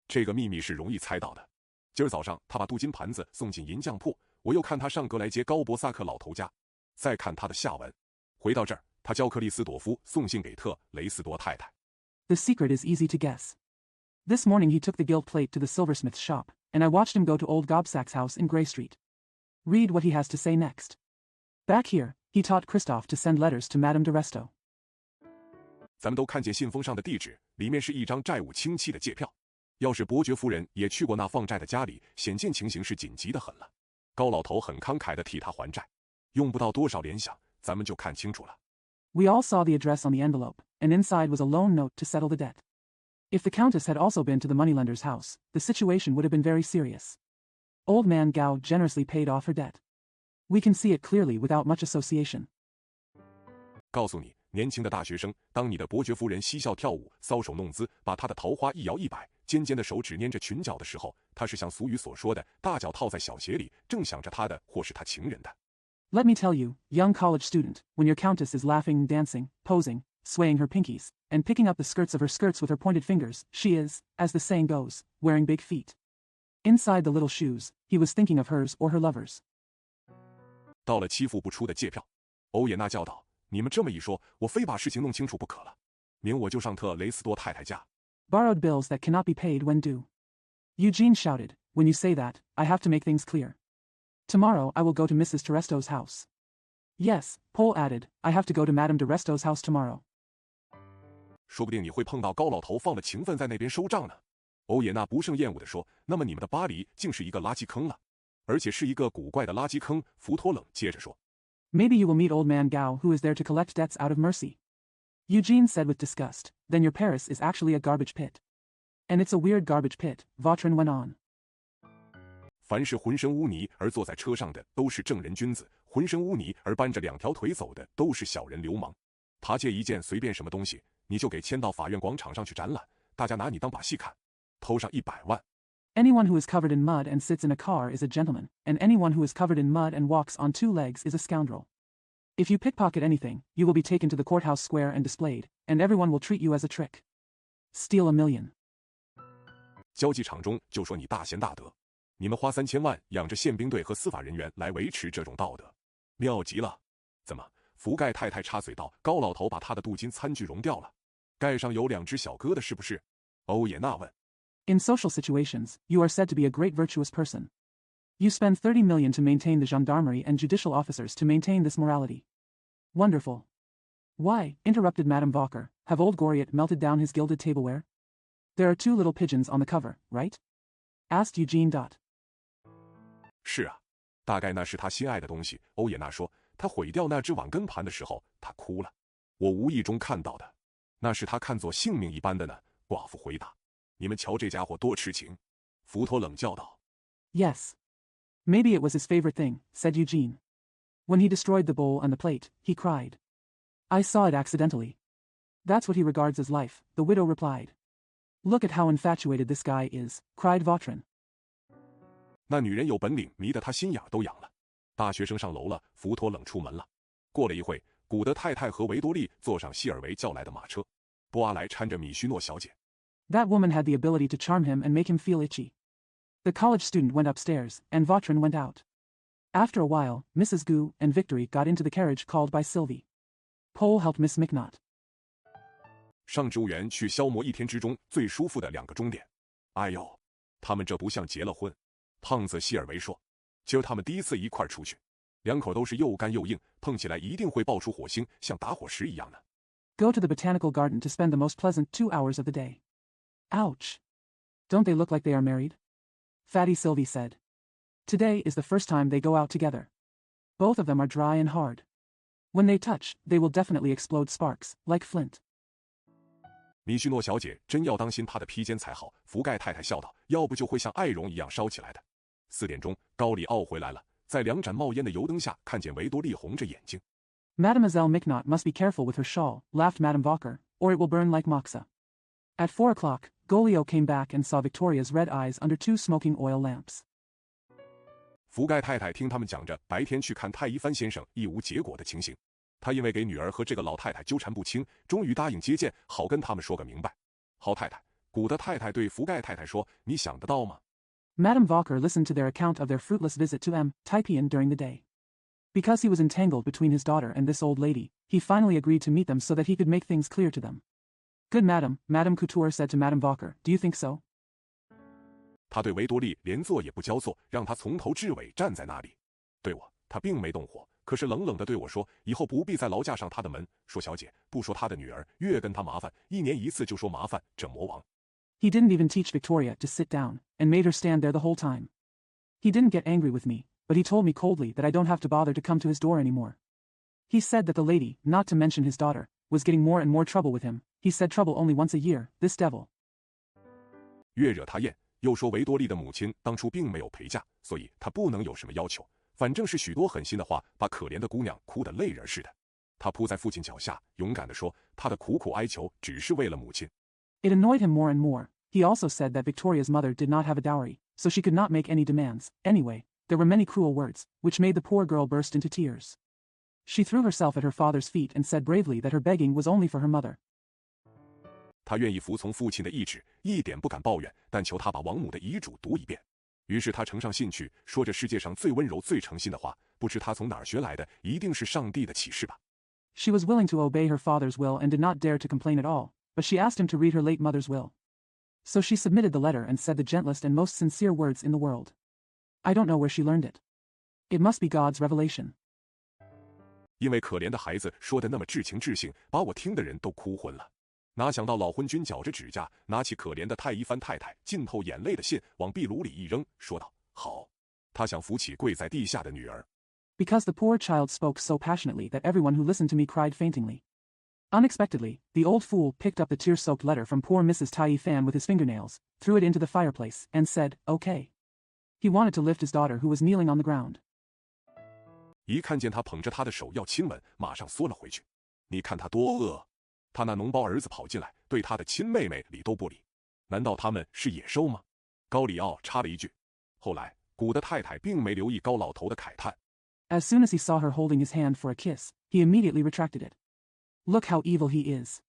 这个秘密是容易猜到的。今儿早上，他把镀金盘子送进银匠铺，我又看他上格莱街高伯萨克老头家。再看他的下文，回到这儿，他教克里斯朵夫送信给特雷斯多太太。The secret is easy to guess. This morning he took the gilt plate to the silversmith's shop, and I watched him go to old Gobsack's house in Grey Street. Read what he has to say next. Back here, he taught Christophe to send letters to Madame de Resto. 咱们都看见信封上的地址，里面是一张债务清期的借票。要是伯爵夫人也去过那放债的家里，显见情形是紧急的很了。高老头很慷慨地替他还债。用不到多少联想，咱们就看清楚了。We all saw the address on the envelope, and inside was a loan note to settle the debt. If the countess had also been to the moneylender's house, the situation would have been very serious. Old man Gao generously paid off her debt. We can see it clearly without much association. 告诉你，年轻的大学生，当你的伯爵夫人嬉笑跳舞、搔首弄姿，把她的桃花一摇一摆，尖尖的手指捏着裙角的时候，她是像俗语所说的大脚套在小鞋里，正想着她的或是她情人的。Let me tell you, young college student, when your countess is laughing, dancing, posing, swaying her pinkies, and picking up the skirts of her skirts with her pointed fingers, she is, as the saying goes, wearing big feet. Inside the little shoes, he was thinking of hers or her lovers. 到了欺负不出的借票，欧也纳叫道：“你们这么一说，我非把事情弄清楚不可了。明我就上特雷斯多太太家。” Borrowed bills that cannot be paid when due. Eugene shouted, "When you say that, I have to make things clear. Tomorrow I will go to Mrs. Teresto's house." Yes, Paul added, "I have to go to Madame de Resto's house tomorrow." 说不定你会碰到高老头放了情分在那边收账呢。欧也纳不胜厌恶地说：“那么你们的巴黎竟是一个垃圾坑了，而且是一个古怪的垃圾坑。”福托冷接着说 Maybe you will meet old man Gao, who is there to collect debts out of mercy. Eugene said with disgust, "Then your Paris is actually a garbage pit." And it's a weird garbage pit, Vautrin went on. 凡是浑身污泥而坐在车上的都是正人君子，浑身污泥而搬着两条腿走的都是小人流氓。扒借一件随便什么东西，你就给牵到法院广场上去展览，大家拿你当把戏看，偷上100万。Anyone who is covered in mud and sits in a car is a gentleman, and anyone who is covered in mud and walks on 2 legs is a scoundrel. If you pickpocket anything, you will be taken to the courthouse square and displayed, and everyone will treat you as a trick. Steal a million. 交际场中就说你大贤大德，你们花3000万养着宪兵队和司法人员来维持这种道德，妙极了。怎么？福盖太太插嘴道：“高老头把他的镀金餐具熔掉了，盖上有2只小疙瘩，是不是？”欧也纳问。In social situations, you are said to be a great virtuous person. You spend 30 million to maintain the gendarmerie and judicial officers to maintain this morality. Wonderful. Why, interrupted Madame Walker, have old Goriot melted down his gilded tableware? There are 2 little pigeons on the cover, right? Asked Eugene. 是啊，大概那是他心爱的东西。欧也纳说，他毁掉那只碗跟盘的时候，他哭了。我无意中看到的，那是他看作性命一般的呢。寡妇回答。你们瞧这家伙多痴情。福托冷叫道。Yes. Maybe it was his favorite thing, said Eugene. When he destroyed the bowl and the plate, he cried. I saw it accidentally. That's what he regards as life, the widow replied. Look at how infatuated this guy is, cried Vautrin. 那女人有本领，迷得他心眼都痒了。大学生上楼了，福托冷出门了。过了一会，古德太太和维多利坐上希尔维叫来的马车，波阿莱搀着米须诺小姐。That woman had the ability to charm him and make him feel itchy. The college student went upstairs, and Vautrin went out. After a while, Mrs. Gu and Victory got into the carriage called by Sylvie. Pole helped Miss McNaught. 上植物园去消磨一天之中最舒服的2个钟点。哎呦，他们这不像结了婚。胖子希尔维说，今儿他们第一次一块出去，2口都是又干又硬，碰起来一定会爆出火星，像打火石一样的。Go to the botanical garden to spend the most pleasant 2 hours of the day. Ouch. Don't they look like they are married? Fatty Sylvie said. Today is the first time they go out together. Both of them are dry and hard. When they touch, they will definitely explode sparks, like flint. 米须诺小姐真要当心她的披肩才好，福盖太太笑道，要不就会像艾绒一样烧起来的。4点钟，高里奥回来了，在2盏冒烟的油灯下看见维多利红着眼睛。Mademoiselle McNaught must be careful with her shawl, laughed Madame Walker, or it will burn like moxa. At 4 o'clock, Goriot came back and saw Victoria's red eyes under 2 smoking oil lamps. 福盖太太听他们讲着白天去看太医帆先生一无结果的情形，她因为给女儿和这个老太太纠缠不清，终于答应接见，好跟他们说个明白。好太太，古德太太对福盖太太说，你想得到吗？ Madame Walker listened to their account of their fruitless visit to M. Typian during the day. Because he was entangled between his daughter and this old lady, he finally agreed to meet them so that he could make things clear to them. Good madam, Madame Couture said to Madame Walker, do you think so? 他对维多利连坐也不交坐，让他从头至尾站在那里。对我，他并没动火，可是冷冷地对我说，以后不必再劳驾上他的门，说小姐，不说他的女儿，越跟他麻烦，1年1次就说麻烦，这魔王。He didn't even teach Victoria to sit down, and made her stand there the whole time. He didn't get angry with me, but he told me coldly that I don't have to bother to come to his door anymore. He said that the lady, not to mention his daughter, was getting more and more trouble with him. He said trouble only once a year, this devil. 越惹他厌，又说维多利的母亲当初并没有陪嫁，所以他不能有什么要求，反正是许多狠心的话，把可怜的姑娘哭得泪人似的。他扑在父亲脚下，勇敢地说，他的苦苦哀求只是为了母亲。It annoyed him more and more. He also said that Victoria's mother did not have a dowry, so she could not make any demands. Anyway, there were many cruel words, which made the poor girl burst into tears. She threw herself at her father's feet and said bravely that her begging was only for her mother. 他愿意服从父亲的意志，一点不敢抱怨，但求他把王母的遗嘱读一遍。于是他呈上信去，说这世界上最温柔最诚心的话，不知他从哪儿学来的，一定是上帝的启示吧。She was willing to obey her father's will and did not dare to complain at all, but she asked him to read her late mother's will. So she submitted the letter and said the gentlest and most sincere words in the world. I don't know where she learned it. It must be God's revelation. 因为可怜的孩子说的那么至情至性，把我听的人都哭昏了。哪想到老昏君绞着指甲，拿起可怜的太医帆太太浸透眼泪的信往壁炉里一扔，说道：“好。”他想扶起跪在地下的女儿。Because the poor child spoke so passionately that everyone who listened to me cried faintingly. Unexpectedly, the old fool picked up the tear-soaked letter from poor Mrs. Tai Fan with his fingernails, threw it into the fireplace, and said, "Okay." He wanted to lift his daughter who was kneeling on the ground. 一看见他捧着他的手要亲吻，马上缩了回去。你看他多恶！他那脓包儿子跑进来，对他的亲妹妹理都不理。难道他们是野兽吗？高里奥插了一句。后来，古的太太并没留意高老头的慨叹。As soon as he saw her holding his hand for a kiss, he immediately retracted it. Look how evil he is.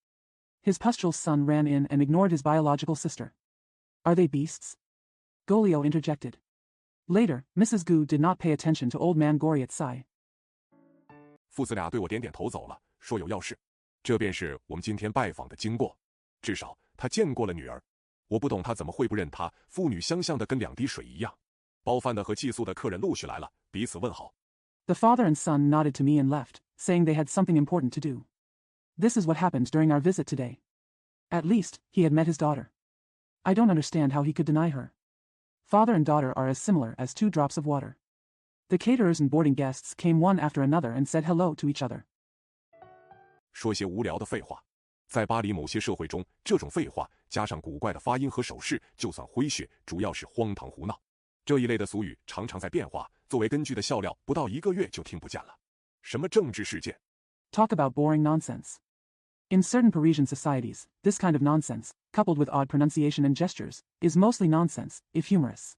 His pustule son ran in and ignored his biological sister. Are they beasts? Goriot interjected. Later, Mrs. Gu did not pay attention to old man Goriot's sigh. 父子俩对我点点头走了，说有要事。这便是我们今天拜访的经过。至少他见过了女儿。我不懂他怎么会不认她，父女相像的跟2滴水一样。包饭的和寄宿的客人陆续来了，彼此问好。The father and son nodded to me and left, saying they had something important to do. This is what happened during our visit today. At least, he had met his daughter. I don't understand how he could deny her. Father and daughter are as similar as 2 drops of water. The caterers and boarding guests came one after another and said hello to each other. 说些无聊的废话。在巴黎某些社会中，这种废话加上古怪的发音和手势，就算诙谐，主要是荒唐胡闹。这一类的俗语常常在变化，作为根据的笑料不到1个月就听不见了。什么政治事件？ Talk about boring nonsense. In certain Parisian societies, this kind of nonsense, coupled with odd pronunciation and gestures, is mostly nonsense, if humorous.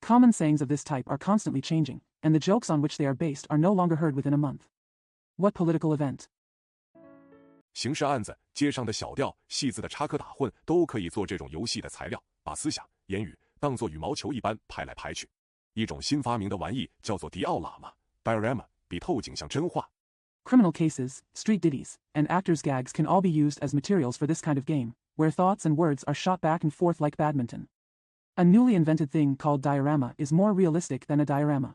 Common sayings of this type are constantly changing, and the jokes on which they are based are no longer heard within a month. What political event? 刑事案子，街上的小调、戏子的插科打诨，都可以做这种游戏的材料，把思想、言语当作羽毛球一般拍来拍去。一种新发明的玩意叫做迪奥喇嘛 （diorama）， 比透景像真话。Criminal cases, street ditties, and actors' gags can all be used as materials for this kind of game, where thoughts and words are shot back and forth like badminton. A newly invented thing called diorama is more realistic than a diorama.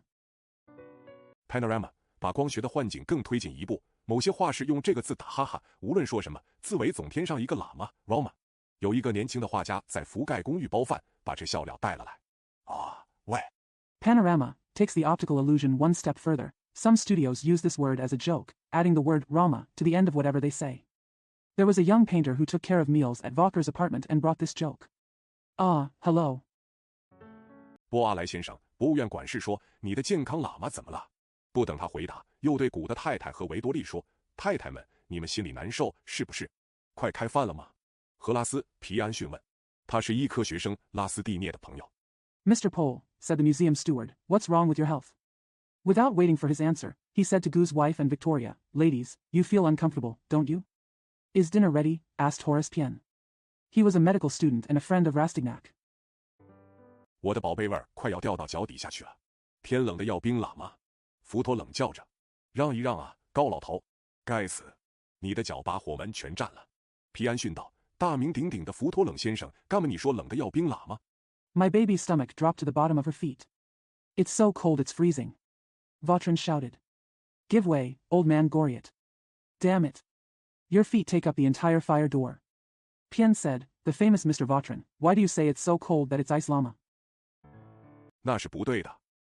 Panorama 把光学的幻景更推进一步。某些画室用这个字打哈哈，无论说什么，字尾总添上一个喇嘛 Roma。有一个年轻的画家在福盖公寓包饭，把这笑料带了来。喂。Panorama takes the optical illusion one step further. Some studios use this word as a joke, adding the word Rama to the end of whatever they say. There was a young painter who took care of meals at Walker's apartment and brought this joke. Hello. 波阿莱先生，博物院管事说，你的健康喇嘛怎么了？不等他回答，又对古的太太和维多利说：“太太们，你们心里难受是不是？快开饭了吗？”荷拉斯·皮安询问，他是医科学生拉斯蒂涅的朋友。Mr. Pole, said the museum steward, what's wrong with your health? Without waiting for his answer, he said to Gou's wife and Victoria, ladies, you feel uncomfortable, don't you? Is dinner ready? Asked Horace Pien. He was a medical student and a friend of Rastignac. 我的宝贝味儿快要掉到脚底下去了，天冷的要冰喇嘛。福托冷叫着：“让一让啊，高老头！该死，你的脚把火门全占了。”皮安训道：“大名鼎鼎的福托冷先生，干嘛你说冷的要冰喇嘛？” My baby's stomach dropped to the bottom of her feet. It's so cold it's freezing. Vautrin shouted. Give way, old man Goriot. Damn it. Your feet take up the entire fire door. Pien said, the famous Mr. Vautrin, why do you say it's so cold that it's ice llama? 那是不对的，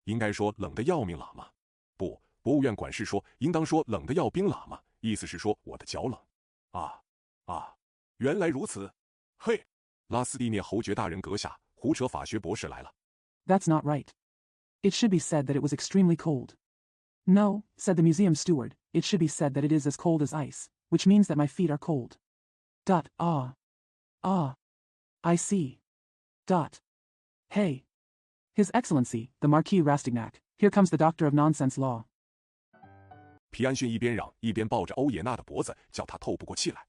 应该说冷得要命喇嘛。不，博物院管事说，应当说冷得要冰喇嘛，意思是说我的脚冷。原来如此。嘿，拉斯蒂涅侯爵大人阁下，胡扯法学博士来了。That's not right. It should be said that it was extremely cold. No, said the museum steward, it should be said that it is as cold as ice, which means that my feet are cold. I see. Hey. His Excellency, the Marquis Rastignac, here comes the Doctor of Nonsense Law. 皮安逊一边嚷一边抱着欧也娜的脖子，叫她透不过气来。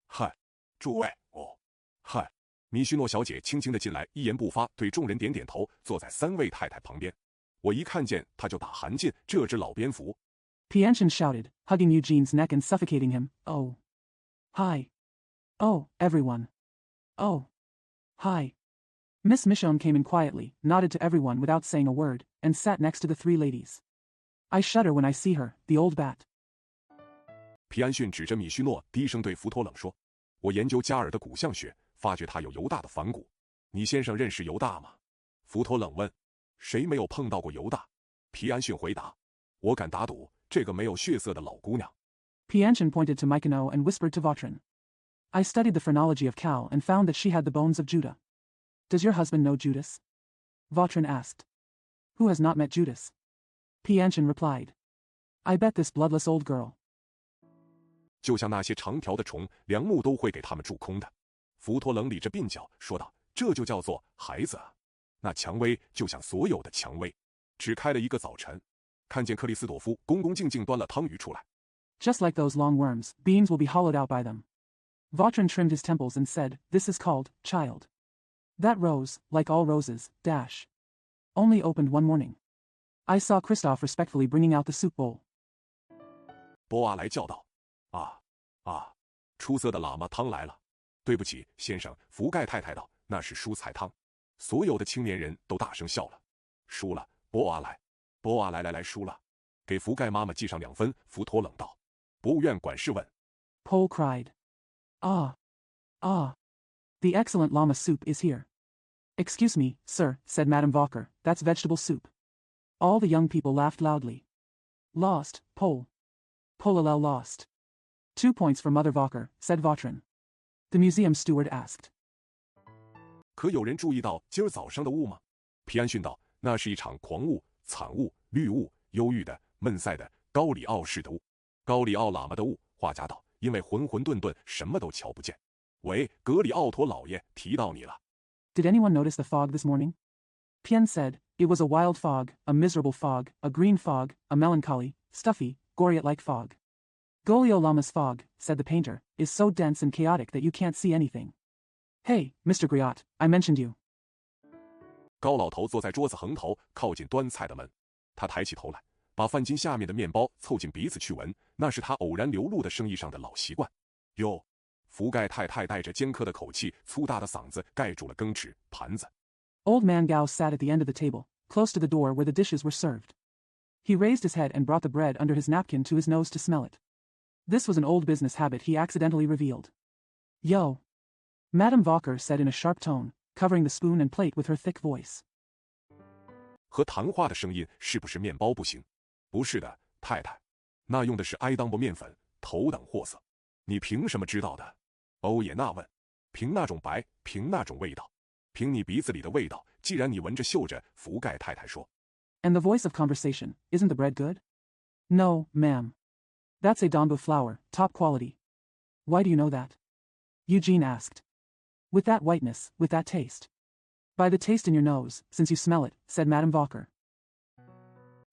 嗨，诸位，嗨。米须诺小姐轻轻地进来，一言不发，对众人点点头，坐在3位太太旁边。我一看见她就打寒噤，这只老蝙蝠。Pianchin shouted, hugging Eugene's neck and suffocating him. Oh. Hi. Oh, everyone. Oh. Hi. Miss Michonne came in quietly, nodded to everyone without saying a word, and sat next to the 3 ladies. I shudder when I see her, the old bat. 皮安逊指着米须诺，低声对福托冷说：“我研究加尔的骨相学，发觉他有犹大的反骨。你先生认识犹大吗？”福托冷问：“谁没有碰到过犹大？”皮安逊回答：“我敢打赌，这个没有血色的老姑娘。” Pianchin pointed to Mykonos and whispered to Vautrin. I studied the phrenology of Cal and found that she had the bones of Judah. Does your husband know Judas? Vautrin asked. Who has not met Judas? Pianchin replied. I bet this bloodless old girl. 就像那些长条的虫，梁木都会给他们蛀空的。福托冷理着鬓角说道：“这就叫做孩子啊！那蔷薇就像所有的蔷薇，只开了一个早晨。看见克里斯朵夫恭恭敬敬端了汤鱼出来。” Just like those long worms, beams will be hollowed out by them. Vautrin trimmed his temples and said, This is called, child. That rose, like all roses, only opened one morning. I saw Christophe respectfully bringing out the soup bowl. 波阿莱叫道：“出色的喇嘛汤来了。”对不起，先生，福盖太太道：“那是蔬菜汤。”所有的青年人都大声笑了。输了，波阿莱，输了。给福盖妈妈记上2分。福托冷道。博物院管事问。Pole cried. The excellent llama soup is here. Excuse me, sir, said Madame Walker, that's vegetable soup. All the young people laughed loudly. Lost, Pole. Polalel lost. 2 points for Mother Walker, said Vautrin. The museum steward asked. 可有人注意到今儿早上的雾吗？皮安逊道，那是一场狂雾、惨雾、绿雾、忧郁的、闷塞的、高里奥式的雾。高里奥喇嘛的雾，画家道，因为浑浑沌沌，什么都瞧不见。喂，格里奥托老爷，提到你了。Did anyone notice the fog this morning? Pian said, it was a wild fog, a miserable fog, a green fog, a melancholy, stuffy, Goriot-like fog. Golio Lama's fog, said the painter, is so dense and chaotic that you can't see anything. Hey, Mr. Goriot, I mentioned you. 高老头坐在桌子横头，靠近端菜的门。他抬起头来，把饭巾下面的面包凑近鼻子去闻，那是他偶然流露的生意上的老习惯。哟，福盖太太带着尖刻的口气，粗大的嗓子盖住了羹匙、盘子。Old man Gao sat at the end of the table, close to the door where the dishes were served. He raised his head and brought the bread under his napkin to his nose to smell it. This was an old business habit he accidentally revealed. Yo. Madame Walker said in a sharp tone, covering the spoon and plate with her thick voice. 和谈话的声音是不是面包不行？不是的，太太，那用的是埃当伯面粉，头等货色。你凭什么知道的？欧也纳问。凭那种白，凭那种味道，凭你鼻子里的味道。既然你闻着嗅着，福盖太太说。And the voice of conversation, isn't the bread good? No, ma'am. That's a Donbo flour, top quality. Why do you know that? Eugene asked. With that whiteness, with that taste. By the taste in your nose, since you smell it, said Madame Walker.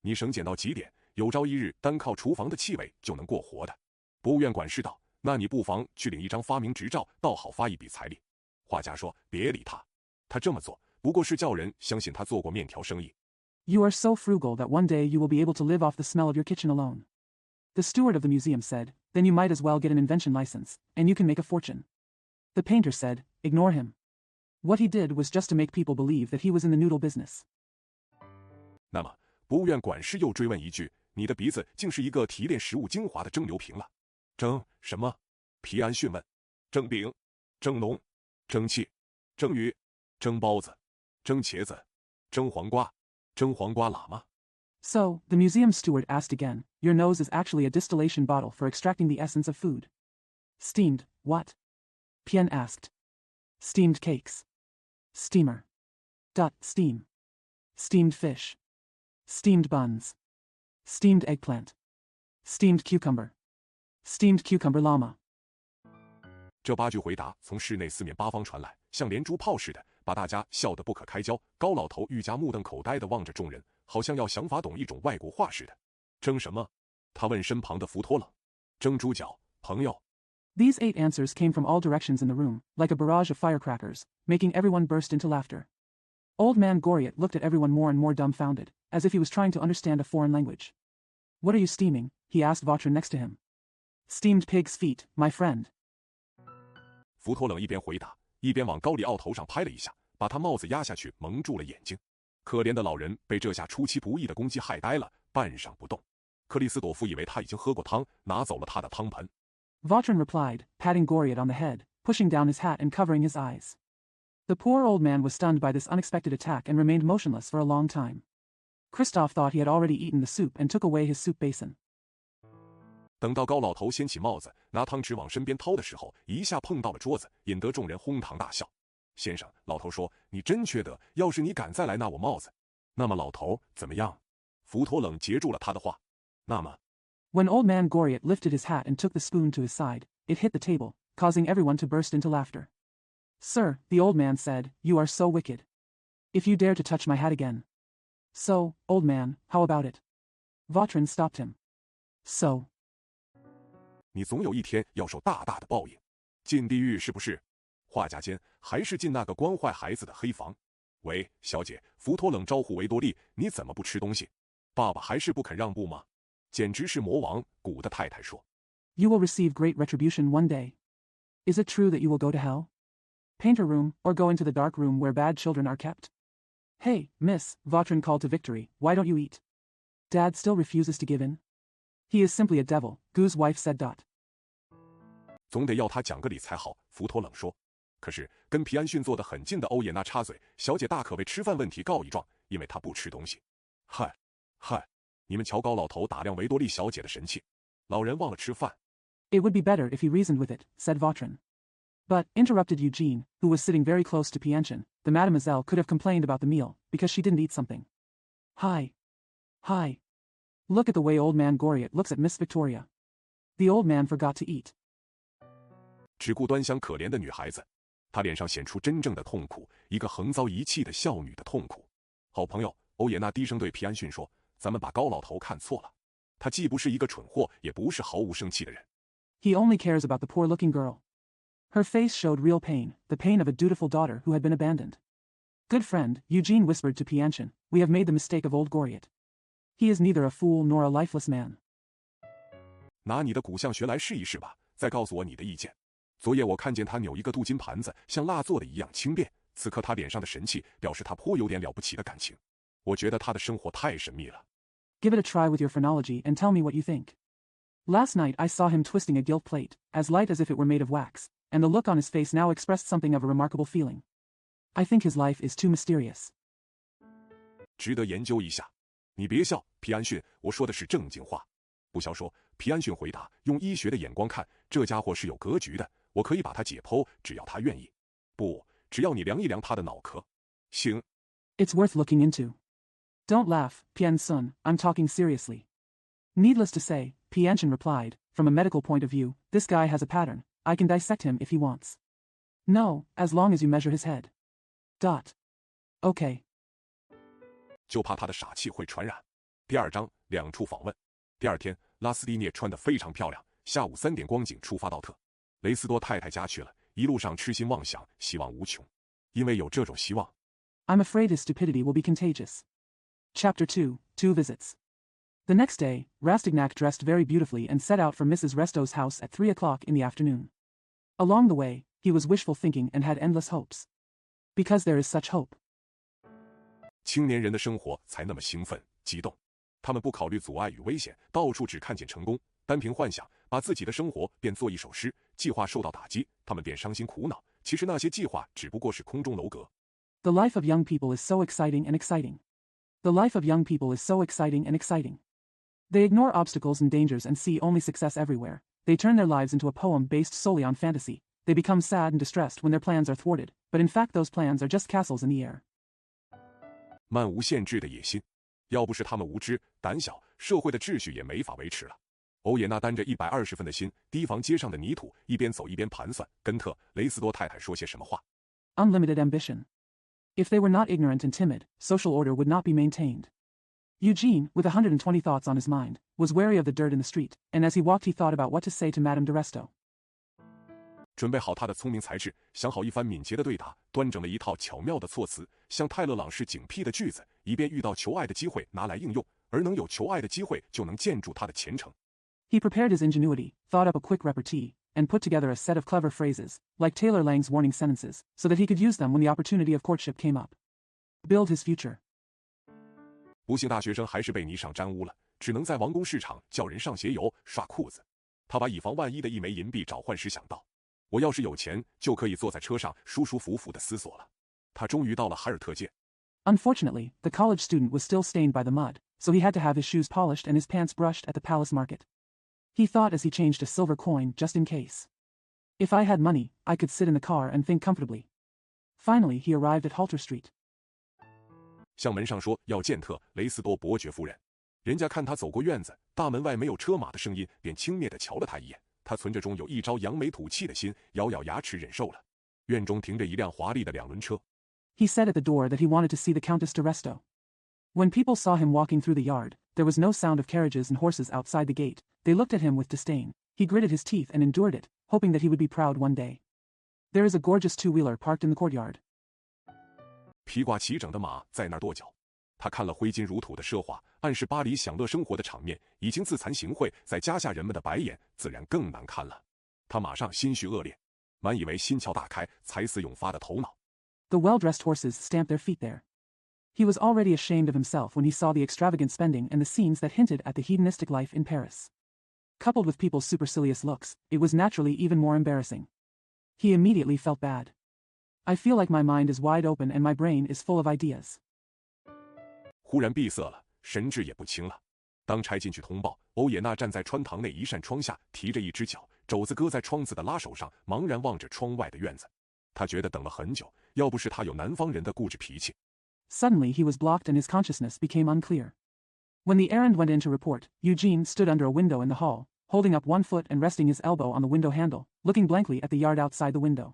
你省俭到极点，有朝一日单靠厨房的气味就能过活的。博物院管事道，那你不妨去领一张发明执照，倒好发一笔财力。画家说，别理他，他这么做不过是叫人相信他做过面条生意。You are so frugal that one day you will be able to live off the smell of your kitchen alone. The steward of the museum said, then you might as well get an invention license, and you can make a fortune. The painter said, ignore him. What he did was just to make people believe that he was in the noodle business. 那么，博物院管事又追问一句，你的鼻子竟是一个提炼食物精华的蒸馏瓶了？蒸什么？皮安逊问。蒸饼、蒸笼、蒸汽、蒸鱼、蒸包子、蒸茄子、蒸黄瓜、蒸黄瓜喇嘛。So, the museum steward asked again, your nose is actually a distillation bottle for extracting the essence of food. Steamed, what? Pian asked. Steamed cakes. Steamer. Steam. Steamed fish. Steamed buns. Steamed eggplant. Steamed cucumber. Steamed cucumber llama. 这8句回答从室内四面八方传来，像连珠炮似的，把大家笑得不可开交。高老头愈加目瞪口呆地望着众人，好像要想法懂一种外国话似的。蒸什么？他问身旁的福托冷。蒸猪脚，朋友。These 8 answers came from all directions in the room, like a barrage of firecrackers, making everyone burst into laughter. Old man Goriot looked at everyone more and more dumbfounded, as if he was trying to understand a foreign language. What are you steaming? He asked Vautrin next to him. Steamed pig's feet, my friend. 福托冷一边回答，一边往高里奥头上拍了一下，把他帽子压下去，蒙住了眼睛。可怜的老人被这下出其不意的攻击害呆了，半晌不动。克里斯朵夫以为他已经喝过汤，拿走了他的汤盆。Vautrin replied, patting Goriot on the head, pushing down his hat and covering his eyes. The poor old man was stunned by this unexpected attack and remained motionless for a long time. Christophe thought he had already eaten the soup and took away his soup basin. 等到高老头掀起帽子，拿汤匙往身边掏的时候，一下碰到了桌子，引得众人哄堂大笑。先生，老头说，你真缺德，要是你敢再来拿我帽子，那么老头怎么样？福托冷截住了他的话。那么 When old man Goriot lifted his hat and took the spoon to his side, it hit the table, causing everyone to burst into laughter. Sir, the old man said, you are so wicked. If you dare to touch my hat again. So, old man, how about it? Vautrin stopped him. So. 你总有一天要受大大的报应。进地狱是不是？画家间还是进那个关坏孩子的黑房？喂，小姐，福托冷招呼维多利，你怎么不吃东西？爸爸还是不肯让步吗？简直是魔王，古的太太说。You will receive great retribution one day. Is it true that you will go to hell? Painter room, or go into the dark room where bad children are kept? Hey, miss, Vautrin called to Victory, why don't you eat? Dad still refuses to give in? He is simply a devil, Gu's wife said. 总得要他讲个理才好，福托冷说。可是跟皮安逊坐得很近的欧也娜插嘴，小姐大可为吃饭问题告一状，因为她不吃东西。嗨，嗨，你们瞧高老头打量维多利小姐的神气，老人忘了吃饭。It would be better if he reasoned with it, said Vautrin. But, interrupted Eugene, who was sitting very close to Pianchin, the mademoiselle could have complained about the meal, because she didn't eat something. Hi. Hi. Look at the way old man Goriot looks at Miss Victoria. The old man forgot to eat. 只顾端详可怜的女孩子，她脸上显出真正的痛苦，一个横遭遗弃的少女的痛苦。好朋友欧也纳低声对皮安逊说：“咱们把高老头看错了，他既不是一个蠢货，也不是毫无生气的人。” He only cares about the poor-looking girl. Her face showed real pain, the pain of a dutiful daughter who had been abandoned. Good friend, Eugene whispered to Pianchin, we have made the mistake of old Goriot. He is neither a fool nor a lifeless man. 拿你的骨相学来试一试吧，再告诉我你的意见。昨夜我看见他扭一个镀金盘子，像蜡做的一样轻便。此刻他脸上的神气，表示他颇有点了不起的感情。我觉得他的生活太神秘了。Give it a try with your phrenology and tell me what you think. Last night I saw him twisting a gilt plate, as light as if it were made of wax, and the look on his face now expressed something of a remarkable feeling. I think his life is too mysterious. 值得研究一下。你别笑，皮安逊，我说的是正经话。不消说，皮安逊回答，用医学的眼光看，这家伙是有格局的，我可以把他解剖，只要他愿意。不，只要你量一量他的脑壳。行。It's worth looking into. Don't laugh, Pian-sun, I'm talking seriously. Needless to say, Pianchin replied, from a medical point of view, this guy has a pattern, I can dissect him if he wants. No, as long as you measure his head. Okay. 就怕他的傻气会传染。第2章2处访问。第2天，拉斯蒂涅穿得非常漂亮，下午3点光景出发到特雷斯多太太家去了，一路上痴心妄想，希望无穷。因为有这種希望 I'm afraid his stupidity will be contagious. Chapter 2, 2 Visits. The next day, Rastignac dressed very beautifully and set out for Mrs. Resto's house at 3 o'clock in the afternoon. Along the way, he was wishful thinking and had endless hopes. Because there is such hope. 青年人的生活才那么兴奋、激动。他们不考虑阻碍与危险，到处只看见成功，单凭幻想，把自己的生活变作一首诗。计划受到打击，他们便伤心苦恼。其实那些计划只不过是空中楼阁。The life of young people is so exciting and exciting. The life of young people is so exciting and exciting. They ignore obstacles and dangers and see only success everywhere. They turn their lives into a poem based solely on fantasy. They become sad and distressed when their plans are thwarted, but in fact those plans are just castles in the air. 漫无限制的野心，要不是他们无知、胆小，社会的秩序也没法维持了。欧也纳担着120分的心，提防街上的泥土，一边走一边盘算，跟特雷斯多太太说些什么话。Unlimited ambition. If they were not ignorant and timid, social order would not be maintained. Eugene, with 120 thoughts on his mind, was wary of the dirt in the street, and as he walked he thought about what to say to Madame de Resto. 准备好他的聪明才智，想好一番敏捷的对答，端整了一套巧妙的措辞，像泰勒朗式警惕的句子，以便遇到求爱的机会拿来应用，而能有求爱的机会就能建筑他的前程。He prepared his ingenuity, thought up a quick repartee, and put together a set of clever phrases, like Taylor Lang's warning sentences, so that he could use them when the opportunity of courtship came up. Build his future. 不幸大学生还是被泥上沾污了，只能在王宫市场叫人上鞋油、刷裤子。他把以防万一的1枚银币找换时想到，我要是有钱，就可以坐在车上舒舒服服地思索了。他终于到了海尔特街。Unfortunately, the college student was still stained by the mud, so he had to have his shoes polished and his pants brushed at the Palace Market. He thought as he changed a silver coin just in case. If I had money, I could sit in the car and think comfortably. Finally, he arrived at Halter Street. 向门上说要见特雷斯多伯爵夫人。人家看他走过院子，大门外没有车马的声音，便轻蔑地瞧了他一眼。他存着中有一朝扬眉吐气的心，咬咬牙齿忍受了。院中停着一辆华丽的2轮车。He said at the door that he wanted to see the Countess de Resto. When people saw him walking through the yard, there was no sound of carriages and horses outside the gate. They looked at him with disdain. He gritted his teeth and endured it, hoping that he would be proud one day. There is a gorgeous two-wheeler parked in the courtyard. 披挂齐整的马在那儿跺脚。他看了挥金如土的奢华，暗示巴黎享乐生活的场面已经自惭形秽，在家下人们的白眼自然更难看了。他马上心绪恶劣，满以为心窍大开，才思涌发的头脑。The well-dressed horses stamped their feet there. He was already ashamed of himself when he saw the extravagant spending and the scenes that hinted at the hedonistic life in Paris. Coupled with people's supercilious looks, it was naturally even more embarrassing. He immediately felt bad. I feel like my mind is wide open and my brain is full of ideas. 忽然闭塞了，神志也不清了。当差进去通报，欧也娜站在穿堂内一扇窗下，提着一只脚，肘子搁在窗子的拉手上，茫然望着窗外的院子。他觉得等了很久，要不是他有南方人的固执脾气。Suddenly he was blocked and his consciousness became unclear. When the errand went in to report, Eugene stood under a window in the hall, holding up one foot and resting his elbow on the window handle, looking blankly at the yard outside the window.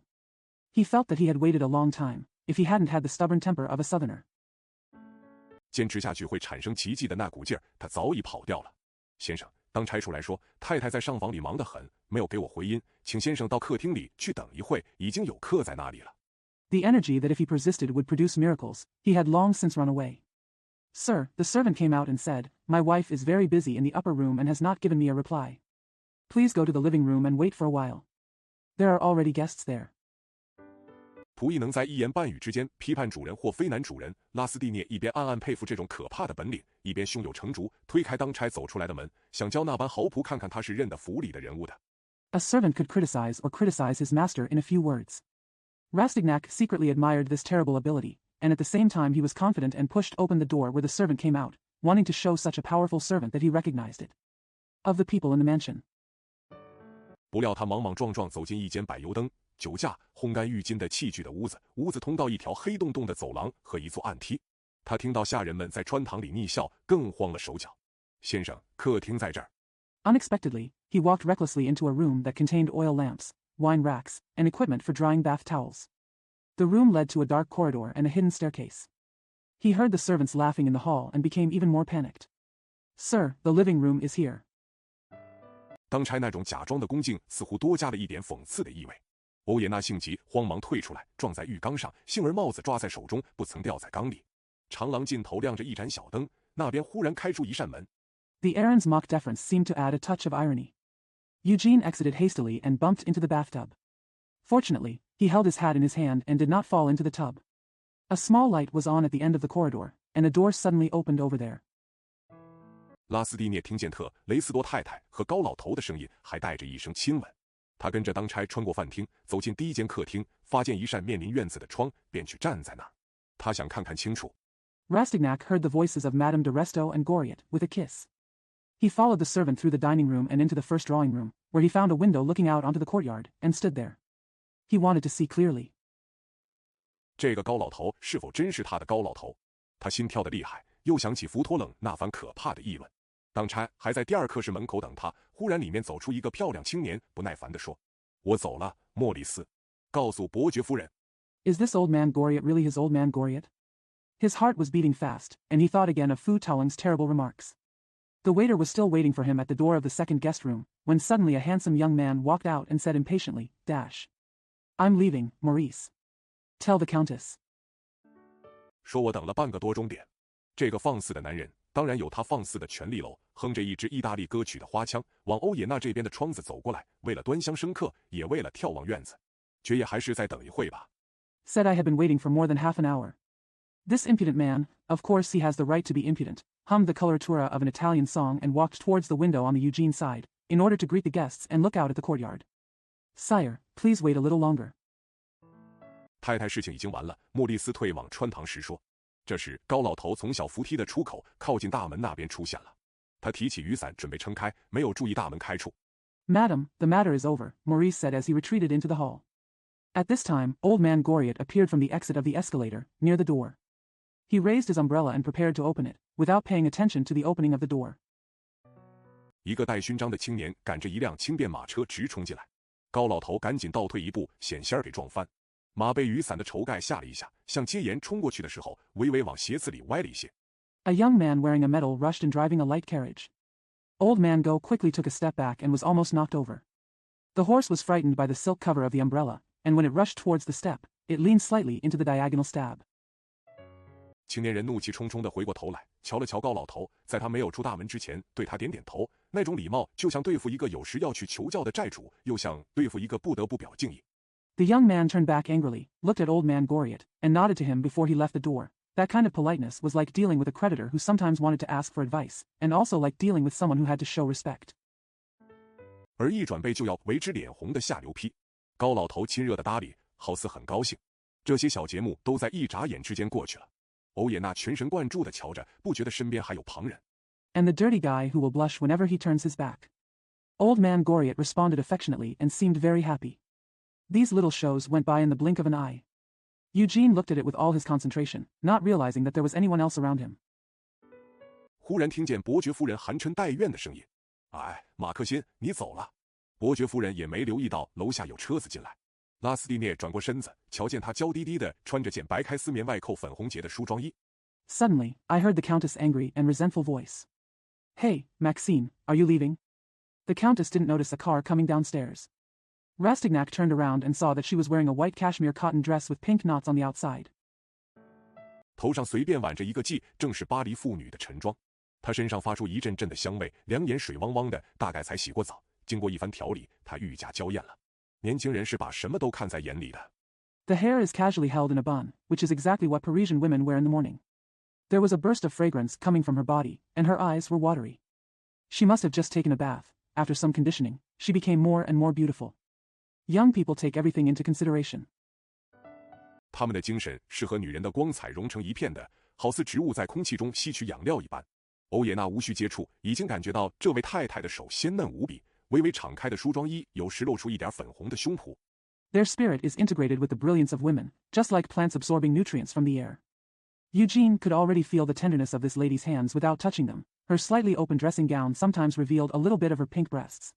He felt that he had waited a long time, if he hadn't had the stubborn temper of a southerner. 坚持下去会产生奇迹的那股劲儿，他早已跑掉了。先生，当差出来说，太太在上房里忙得很，没有给我回音，请先生到客厅里去等一会，已经有客在那里了。The energy that if he persisted would produce miracles, he had long since run away. Sir, the servant came out and said, My wife is very busy in the upper room and has not given me a reply. Please go to the living room and wait for a while. There are already guests there. 仆役能在一言半语之间批判主人或非男主人，拉斯蒂涅一边暗暗佩服这种可怕的本领，一边胸有成竹，推开当差走出来的门，想教那班豪仆看看他是认得府里的人物的。A servant could criticize his master in a few words. Rastignac secretly admired this terrible ability, and at the same time he was confident and pushed open the door where the servant came out, wanting to show such a powerful servant that he recognized it. Of the people in the mansion. 不料他莽莽撞撞走进一间摆油灯、酒架、烘干浴巾的器具的屋子，屋子通到一条黑洞洞的走廊和一座暗梯。他听到下人们在穿堂里逆笑，更慌了手脚。先生，客厅在这儿。Unexpectedly, he walked recklessly into a room that contained oil lamps, wine racks, and equipment for drying bath towels. The room led to a dark corridor and a hidden staircase. He heard the servants laughing in the hall and became even more panicked. Sir, the living room is here. 当差那种假装的恭敬似乎多加了一点讽刺的意味。欧也娜性急，慌忙退出来，撞在浴缸上，幸而帽子抓在手中，不曾掉在缸里。长廊尽头亮着一盏小灯，那边忽然开出一扇门。The errand's mock deference seemed to add a touch of irony. Eugene exited hastily and bumped into the bathtub. Fortunately, he held his hat in his hand and did not fall into the tub. A small light was on at the end of the corridor, and a door suddenly opened over there. 拉斯蒂涅听见特雷斯多太太和高老头的声音，还带着一声亲吻。他跟着当差穿过饭厅，走进第一间客厅，发现一扇面临院子的窗，便去站在那儿。他想看看清楚。Rastignac heard the voices of Madame de Resto and Goriot, with a kiss. He followed the servant through the dining room and into the first drawing room, where he found a window looking out onto the courtyard, and stood there. He wanted to see clearly. 这个高老头是否真是他的高老头？他心跳得厉害，又想起福托冷那番可怕的议论。当差还在第二客室门口等他，忽然里面走出一个漂亮青年，不耐烦地说：“我走了，莫里斯，告诉伯爵夫人。” Is this old man Goriot really his old man Goriot? His heart was beating fast, and he thought again of Fu Taoling's terrible remarks. The waiter was still waiting for him at the door of the second guest room, when suddenly a handsome young man walked out and said impatiently, I'm leaving, Maurice. Tell the countess. 说我等了半个多钟点。这个放肆的男人当然有他放肆的权利喽，哼着一支意大利歌曲的花腔，往欧也娜这边的窗子走过来，为了端详生客，也为了眺望院子。爵爷还是再等一会吧。Said I had been waiting for more than half an hour. This impudent man, of course he has the right to be impudent, hummed the coloratura of an Italian song and walked towards the window on the Eugene side, in order to greet the guests and look out at the courtyard. Sire, please wait a little longer. 太太，事情已经完了。莫里斯退往穿堂时说。这时，高老头从小扶梯的出口靠近大门那边出现了。他提起雨伞准备撑开，没有注意大门开处。Madam, the matter is over, Maurice said as he retreated into the hall. At this time, old man Goriot appeared from the exit of the escalator, near the door. He raised his umbrella and prepared to open it, without paying attention to the opening of the door. 一个戴勋章的青年赶着一辆轻便马车直冲进来，高老头赶紧倒退一步，险些儿给撞翻。马被雨伞的绸盖吓了一下，向街沿冲过去的时候，微微往斜刺里歪了一些。A young man wearing a medal rushed in driving a light carriage. Old man Go quickly took a step back and was almost knocked over. The horse was frightened by the silk cover of the umbrella, and when it rushed towards the step, it leaned slightly into the diagonal stab. 青年人怒气冲冲地回过头来，瞧了瞧高老头，在他没有出大门之前，对他点点头。那种礼貌，就像对付一个有时要去求教的债主，又像对付一个不得不表敬意。The young man turned back angrily, looked at old man Goriot, and nodded to him before he left the door. That kind of politeness was like dealing with a creditor who sometimes wanted to ask for advice, and also like dealing with someone who had to show respect. 而一转背就要为之脸红的下流批，高老头亲热的搭理，好似很高兴。这些小节目都在一眨眼之间过去了。欧也纳全神贯注地瞧着，不觉得身边还有旁人。And the dirty guy who will blush whenever he turns his back. Old man Goriot responded affectionately and seemed very happy. These little shows went by in the blink of an eye. Eugene looked at it with all his concentration, not realizing that there was anyone else around him. 忽然听见伯爵夫人含嗔带怨的声音：“哎，马克辛，你走了。”伯爵夫人也没留意到楼下有车子进来。拉斯蒂涅转过身子，瞧见他娇滴滴的穿着件白开丝棉外扣粉红结的梳妆衣。Suddenly, I heard the Countess' angry and resentful voice. Hey, Maxine, are you leaving? The Countess didn't notice a car coming downstairs. Rastignac turned around and saw that she was wearing a white cashmere cotton dress with pink knots on the outside. 头上随便挽着一个髻，正是巴黎妇女的晨妆。她身上发出一阵阵的香味，两眼水汪汪的，大概才洗过澡。经过一番调理，她愈加娇艳了。年轻人是把什么都看在眼里的。The hair is casually held in a bun, which is exactly what Parisian women wear in the morning. There was a burst of fragrance coming from her body, and her eyes were watery. She must have just taken a bath. After some conditioning, she became more and more beautiful. Young people take everything into consideration. 他们的精神是和女人的光彩融成一片的，好似植物在空气中吸取养料一般。欧也纳无需接触，已经感觉到这位太太的手鲜嫩无比，微微敞开的梳妆衣有时露出一点粉红的胸脯。Their spirit is integrated with the brilliance of women, just like plants absorbing nutrients from the air. Eugene could already feel the tenderness of this lady's hands without touching them. Her slightly open dressing gown sometimes revealed a little bit of her pink breasts.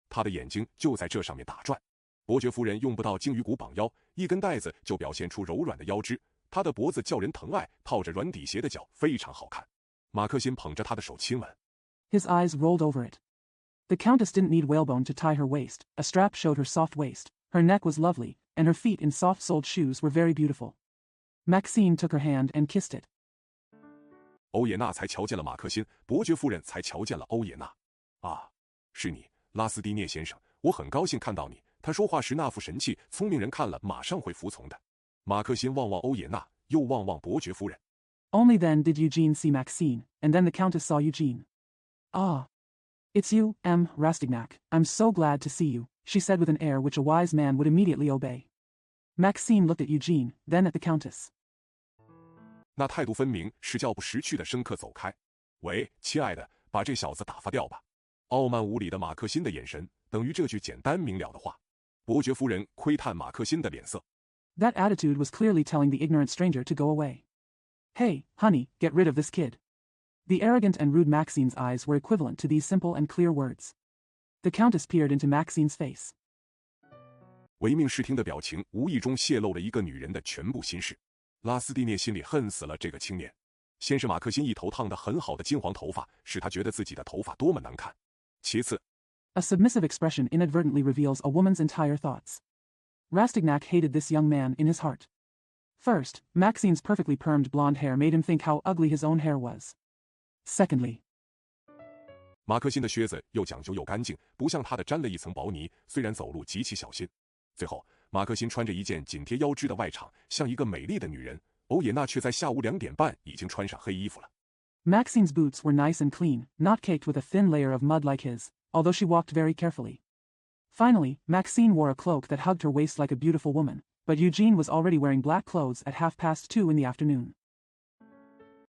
他的眼睛就在这上面打转。伯爵夫人用不到鲸鱼骨绑腰，一根带子就表现出柔软的腰肢。她的脖子叫人疼爱，套着软底鞋的脚非常好看。马克辛捧着她的手亲吻。His eyes rolled over it. The Countess didn't need whalebone to tie her waist. A strap showed her soft waist. Her neck was lovely, and her feet in soft-soled shoes were very beautiful. Maxine took her hand and kissed it. 欧也纳才瞧见了马克辛，伯爵夫人才瞧见了欧也纳。啊，是你，拉斯蒂涅先生，我很高兴看到你。他说话时那副神气，聪明人看了马上会服从的。马克辛望望欧也纳，又望望伯爵夫人。Only then did Eugene see Maxine, and then the Countess saw Eugene. Ah. It's you, M. Rastignac. I'm so glad to see you, she said with an air which a wise man would immediately obey. Maxine looked at Eugene, then at the Countess. 那态度分明，是叫不识趣的生客走开。喂，亲爱的，把这小子打发掉吧。傲慢无礼的马克辛的眼神，等于这句简单明了的话。伯爵夫人窥探马克辛的脸色。That attitude was clearly telling the ignorant stranger to go away. Hey, honey, get rid of this kid. The arrogant and rude Maxine's eyes were equivalent to these simple and clear words. The Countess peered into Maxine's face. 唯命是听的表情无意中泄露了一个女人的全部心事。拉斯蒂涅心里恨死了这个青年。先是马克辛一头烫得很好的金黄头发，使他觉得自己的头发多么难看。其次 A submissive expression inadvertently reveals a woman's entire thoughts. Rastignac hated this young man in his heart. First, Maxine's perfectly permed blonde hair made him think how ugly his own hair was. Secondly, 马克辛的靴子又讲究又干净，不像他的沾了一层薄泥，虽然走路极其小心。最后，马克辛穿着一件紧贴腰肢的外裳，像一个美丽的女人。欧也纳却在下午2点半已经穿上黑衣服了。Maxine's boots were nice and clean, not caked with a thin layer of mud like his, although she walked very carefully. Finally, Maxine wore a cloak that hugged her waist like a beautiful woman, but Eugene was already wearing black clothes at 2:30 in the afternoon.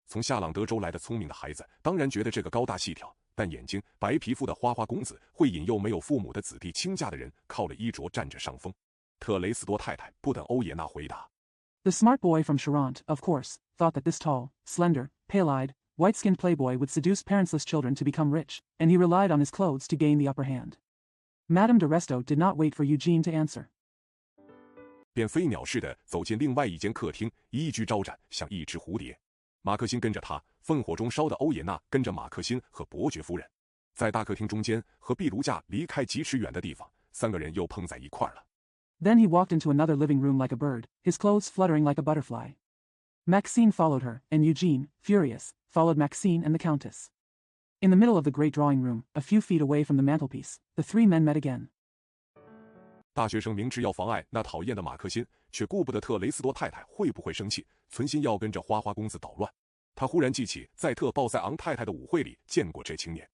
从夏朗德州来的聪明的孩子，当然觉得这个高大细条、但眼睛、白皮肤的花花公子会引诱没有父母的子弟亲家的人靠了衣着占着上风。特雷斯多太太不等欧也纳回答。The smart boy from Charente, of course, thought that this tall, slender, pale-eyed, white-skinned playboy would seduce parentless children to become rich, and he relied on his clothes to gain the upper hand. Madame de Resto did not wait for Eugene to answer. 便飞鸟似的走进另外一间客厅，一居招展，像一只蝴蝶。马克辛跟着他，烽火中烧的欧也纳跟着马克辛和伯爵夫人，在大客厅中间和壁炉架离开几尺远的地方，3个人又碰在一块了。Then he walked into another living room like a bird, his clothes fluttering like a butterfly. Maxine followed her, and Eugene, furious, followed Maxine and the Countess. In the middle of the great drawing room, a few feet away from the mantelpiece, the 3 men met again. 大学生明知要妨碍那讨厌的马克辛，却顾不得特雷斯多太太会不会生气，存心要跟着花花公子捣乱。他忽然记起在特鲍塞昂太太的舞会里见过这青年。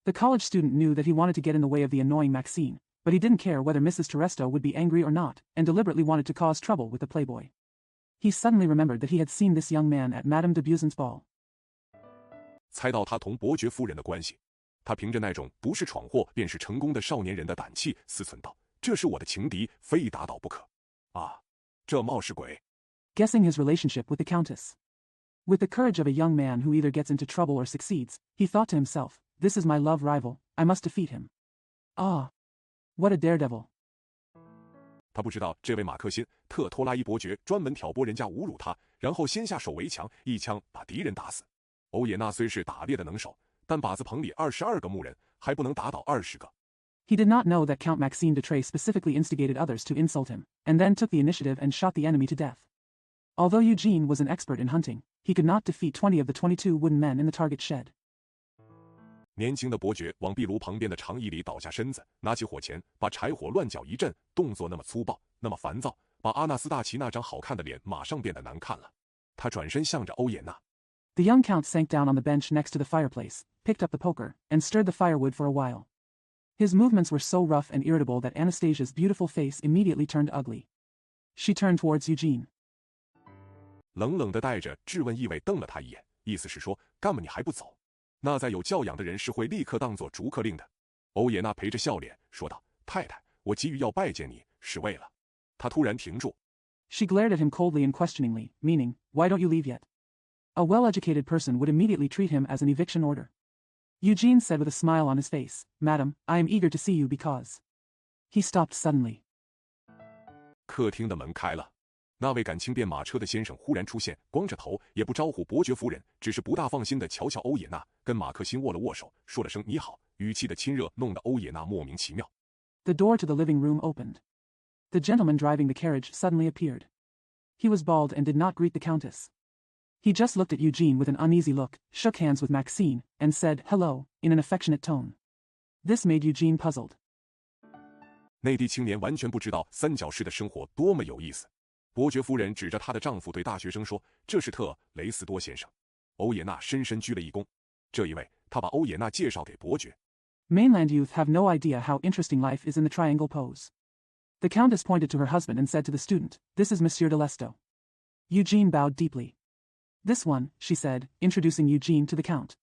The college student knew that he wanted to get in the way of the annoying Maxine, but he didn't care whether Mrs. Terresto would be angry or not, and deliberately wanted to cause trouble with the playboy. He suddenly remembered that he had seen this young man at Madame de Buison's ball. 猜到他同伯爵夫人的关系，他凭着那种不是闯祸便是成功的少年人的胆气，思忖道：“这是我的情敌，非打倒不可。”啊，这冒失鬼！ Guessing his relationship with the Countess. With the courage of a young man who either gets into trouble or succeeds, he thought to himself, "This is my love rival, I must defeat him." Ah, what a daredevil! 他不知道这位马克辛·特托拉伊伯爵专门挑拨人家侮辱他，然后先下手为强，一枪把敌人打死。欧也纳虽是打猎的能手，但靶子棚里22个牧人还不能打倒20个。He did not know that Count Maxime de Tray specifically instigated others to insult him, and then took the initiative and shot the enemy to death. Although Eugene was an expert in hunting, he could not defeat 20 of the 22 wooden men in the target shed. 年轻的伯爵往壁炉旁边的长椅里倒下身子，拿起火钳，把柴火乱搅一阵，动作那么粗暴，那么烦躁，把阿纳斯大奇那张好看的脸马上变得难看了。他转身向着欧也纳。The young count sank down on the bench next to the fireplace, picked up the poker, and stirred the firewood for a while. His movements were so rough and irritable that Anastasia's beautiful face immediately turned ugly. She turned towards Eugene. 冷冷地带着质问意味瞪了他一眼，意思是说，干嘛你还不走？那在有教养的人是会立刻当作逐客令的。欧也纳陪着笑脸说道：“太太，我急于要拜见你，是为了……”他突然停住。She glared at him coldly and questioningly, meaning, "Why don't you leave yet?" A well-educated person would immediately treat him as an eviction order. Eugene said with a smile on his face, "Madam, I am eager to see you because..." He stopped suddenly. 客厅的门开了。那位赶轻便马车的先生忽然出现，光着头，也不招呼伯爵夫人，只是不大放心地瞧瞧欧也纳，跟马克辛握了握手，说了声你好，语气的亲热弄得欧也纳莫名其妙。The door to the living room opened. The gentleman driving the carriage suddenly appeared. He was bald and did not greet the Countess. He just looked at Eugene with an uneasy look, shook hands with Maxine, and said, "Hello," in an affectionate tone. This made Eugene puzzled. 内地青年完全不知道三角式的生活多么有意思。伯爵夫人指着她的丈夫对大学生说：“这是特雷斯多先生。”欧也纳深深鞠了一躬。这一位，他把欧也纳介绍给伯爵。Mainland youth have no idea how interesting life is in the triangle pose. The Countess pointed to her husband and said to the student, "This is Monsieur de Lesto." Eugene bowed deeply. "This one," she said, introducing Eugene to the Count.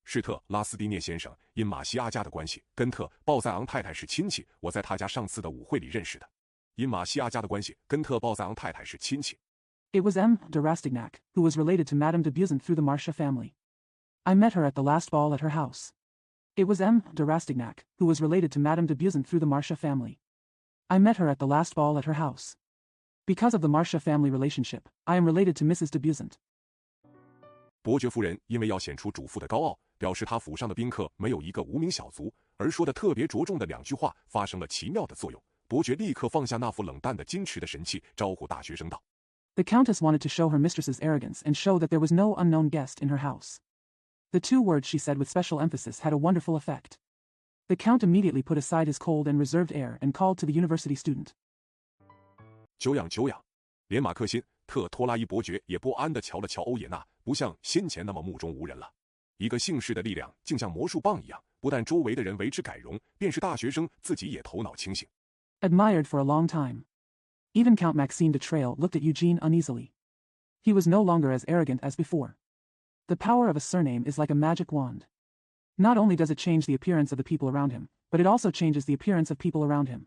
是特拉斯蒂涅先生，因马西阿家的关系，跟特鲍塞昂太太是亲戚，我在他家上次的舞会里认识的。因马西阿家的关系，跟特鲍塞昂太太是亲戚。It was M. de Rastignac, who was related to Madame de Buisson through the Marcia family. I met her at the last ball at her house. It was M. de Rastignac, who was related to Madame de Buisson through the Marcia family. I met her at the last ball at her house. Because of the Marcia family relationship, I am related to Mrs. de Buisson. 伯爵夫人因为要显出主妇的高傲，表示她府上的宾客没有一个无名小卒，而说的特别着重的2句话发生了奇妙的作用。伯爵立刻放下那副冷淡的矜持的神气，招呼大学生道。The Countess wanted to show her mistress's arrogance and show that there was no unknown guest in her house. The 2 words she said with special emphasis had a wonderful effect. The Count immediately put aside his cold and reserved air and called to the university student. 久仰久仰。连马克辛·特托拉伊伯爵也不安地瞧了瞧欧也纳，不像先前那么目中无人了。一个姓氏的力量竟像魔术棒一样，不但周围的人为之改容，便是大学生自己也头脑清醒。Admired for a long time. Even Count Maxime de Trail looked at Eugene uneasily. He was no longer as arrogant as before. The power of a surname is like a magic wand. Not only does it change the appearance of the people around him, but it also changes the appearance of people around him.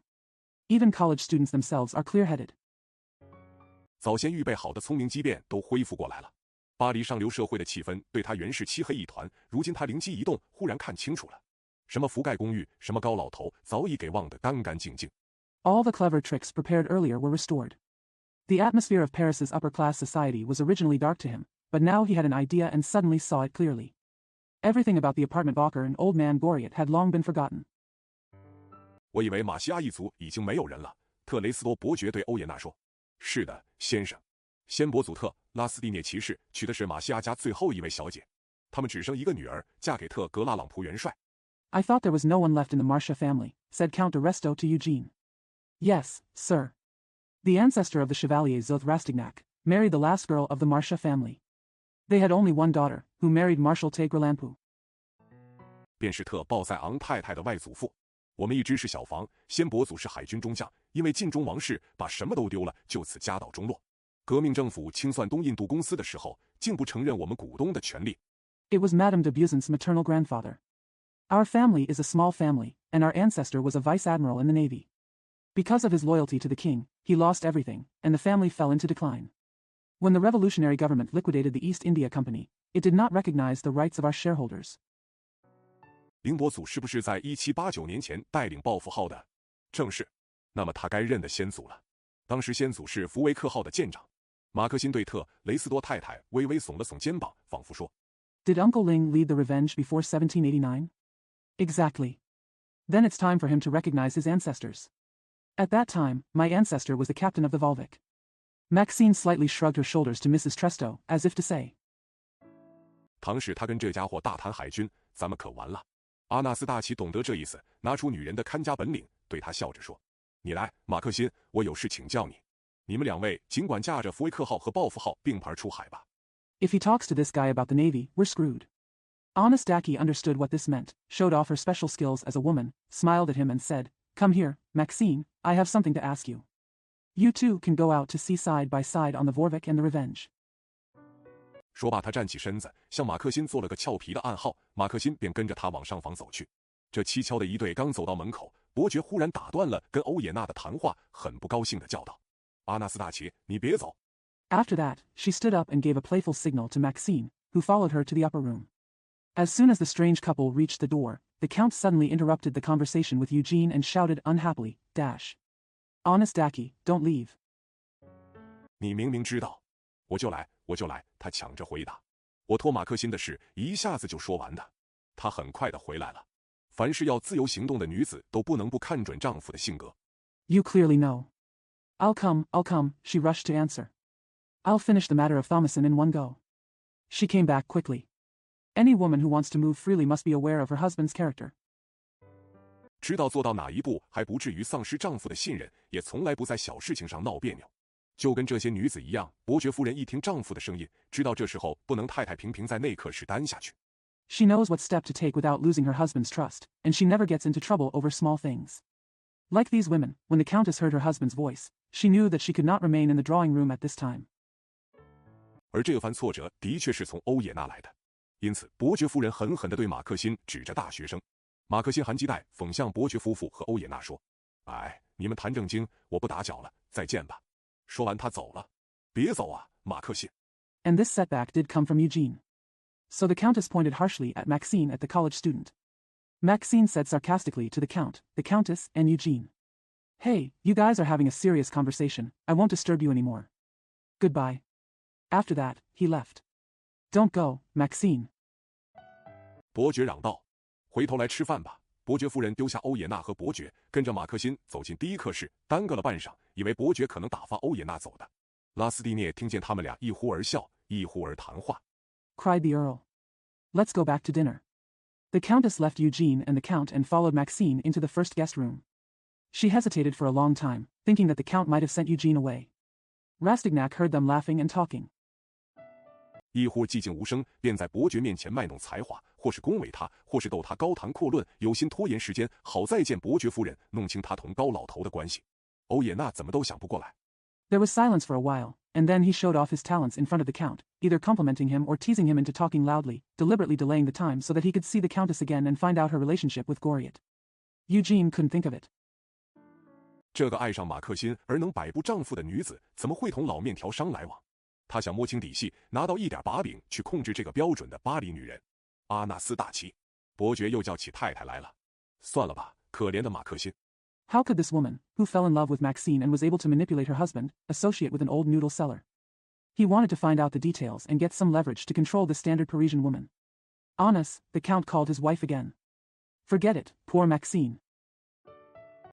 Even college students themselves are clear-headed. 早先预备好的聪明机变都恢复过来了。巴黎上流社会的气氛对他原是漆黑一团，如今他灵机一动，忽然看清楚了。什么福盖公寓，什么高老头，早已给忘得干干净净。All the clever tricks prepared earlier were restored. The atmosphere of Paris's upper-class society was originally dark to him, but now he had an idea and suddenly saw it clearly. Everything about the apartment Walker and old man Goriot had long been forgotten. 我以为马西亚一族已经没有人了，特雷斯多伯爵对欧也纳说。是的，先生。先伯祖特拉斯蒂涅骑士娶的是马西亚家最后一位小姐，他们只生一个女儿，嫁给特格拉朗普元帅。I thought there was no one left in the Marcia family, said Count de Resto to Eugene. Yes, sir. The ancestor of the Chevalier Zoth Rastignac married the last girl of the Marcia family. They had only one daughter, who married Marshal Tegrelampu. 便是特鲍塞昂太太的外祖父。我们一支是小房，先伯祖是海军中将，因为尽忠王室，把什么都丢了，就此家道中落。革命政府清算东印度公司的时候，竟不承认我们股东的权利。It was Madame de Buison's maternal grandfather. Our family is a small family, and our ancestor was a vice admiral in the Navy. Because of his loyalty to the king, he lost everything, and the family fell into decline. When the revolutionary government liquidated the East India Company, it did not recognize the rights of our shareholders. 林伯祖是不是在1789年前带领报复号的？正是。那么他该认的先祖了。当时先祖是福维克号的舰长。马克辛对特雷斯多太太微微耸了耸肩膀，仿佛说 Did Uncle Ling lead the Revenge before 1789? Exactly. Then it's time for him to recognize his ancestors. At that time, my ancestor was the captain of the Volvic. Maxine slightly shrugged her shoulders to Mrs. Tresto, as if to say. 唐使他跟这家伙大谈海军，咱们可完了。阿纳斯大奇懂得这意思，拿出女人的看家本领，对他笑着说：“你来，马克辛，我有事请教你。你们两位尽管驾着福威克号和报复号并排出海吧。” If he talks to this guy about the Navy, we're screwed. Honest Daki understood what this meant, showed off her special skills as a woman, smiled at him and said, Come here, Maxine, I have something to ask you. You two can go out to sea side by side on the Vorvik and the Revenge. 说罢，他站起身子，向马克辛做了个俏皮的暗号，马克辛便跟着他往上房走去。这蹊跷的一对刚走到门口，伯爵忽然打断了跟欧也纳的谈话，很不高兴地叫道：“阿纳斯大奇，你别走！” After that, she stood up and gave a playful signal to Maxine, who followed her to the upper room. As soon as the strange couple reached the door, the Count suddenly interrupted the conversation with Eugene and shouted unhappily, Honest Daki, don't leave. 你明明知道，我就来，他抢着回答。我托马克辛的事一下子就说完的，他很快地回来了。凡是要自由行动的女子都不能不看准丈夫的性格。You clearly know. I'll come, she rushed to answer. I'll finish the matter of Thomason in one go. She came back quickly. Any woman who wants to move freely must be aware of her husband's character. 知道做到哪一步还不至于丧失丈夫的信任，也从来不在小事情上闹别扭。就跟这些女子一样，伯爵夫人一听丈夫的声音，知道这时候不能太太平平在内克室待下去。She knows what step to take without losing her husband's trust, and she never gets into trouble over small things. Like these women, when the Countess heard her husband's voice, she knew that she could not remain in the drawing room at this time. 而这番挫折的确是从欧也纳来的，因此伯爵夫人狠狠地对马克辛指着大学生。马克辛含鸡带讽向伯爵夫妇和欧也纳说：“哎，你们谈正经，我不打搅了，再见吧。”说完他走了。别走啊，马克辛。And this setback did come from Eugene. So the Countess pointed harshly at Maxine at the college student. Maxine said sarcastically to the Count, the Countess, and Eugene. Hey, you guys are having a serious conversation, I won't disturb you anymore. Goodbye. After that, he left. Don't go, Maxine. 伯爵嚷道：“回头来吃饭吧。”伯爵夫人丢下欧也纳和伯爵，跟着马克辛走进第一课室，耽搁了半晌，以为伯爵可能打发欧也纳走的。拉斯蒂涅听见他们俩一呼而笑，一呼而谈话。Cried the Earl. Let's go back to dinner. The Countess left Eugene and the Count and followed Maxine into the first guest room. She hesitated for a long time, thinking that the Count might have sent Eugene away. Rastignac heard them laughing and talking. 一会儿寂静无声，便在伯爵面前卖弄才华，或是恭维他，或是逗他高谈阔论，有心拖延时间，好再见伯爵夫人，弄清他同高老头的关系。欧也纳怎么都想不过来。There was silence for a while, and then he showed off his talents in front of the Count, either complimenting him or teasing him into talking loudly, deliberately delaying the time so that he could see the Countess again and find out her relationship with Goriot. Eugene couldn't think of it. 这个爱上马克辛而能摆布丈夫的女子，怎么会同老面条商来往？他想摸清底细，拿到一点把柄去控制这个标准的巴黎女人。阿纳斯大奇，伯爵又叫起太太来了。算了吧，可怜的马克辛。How could this woman, who fell in love with Maxine and was able to manipulate her husband, associate with an old noodle seller? He wanted to find out the details and get some leverage to control the standard Parisian woman. Honest, the Count called his wife again. Forget it, poor Maxine.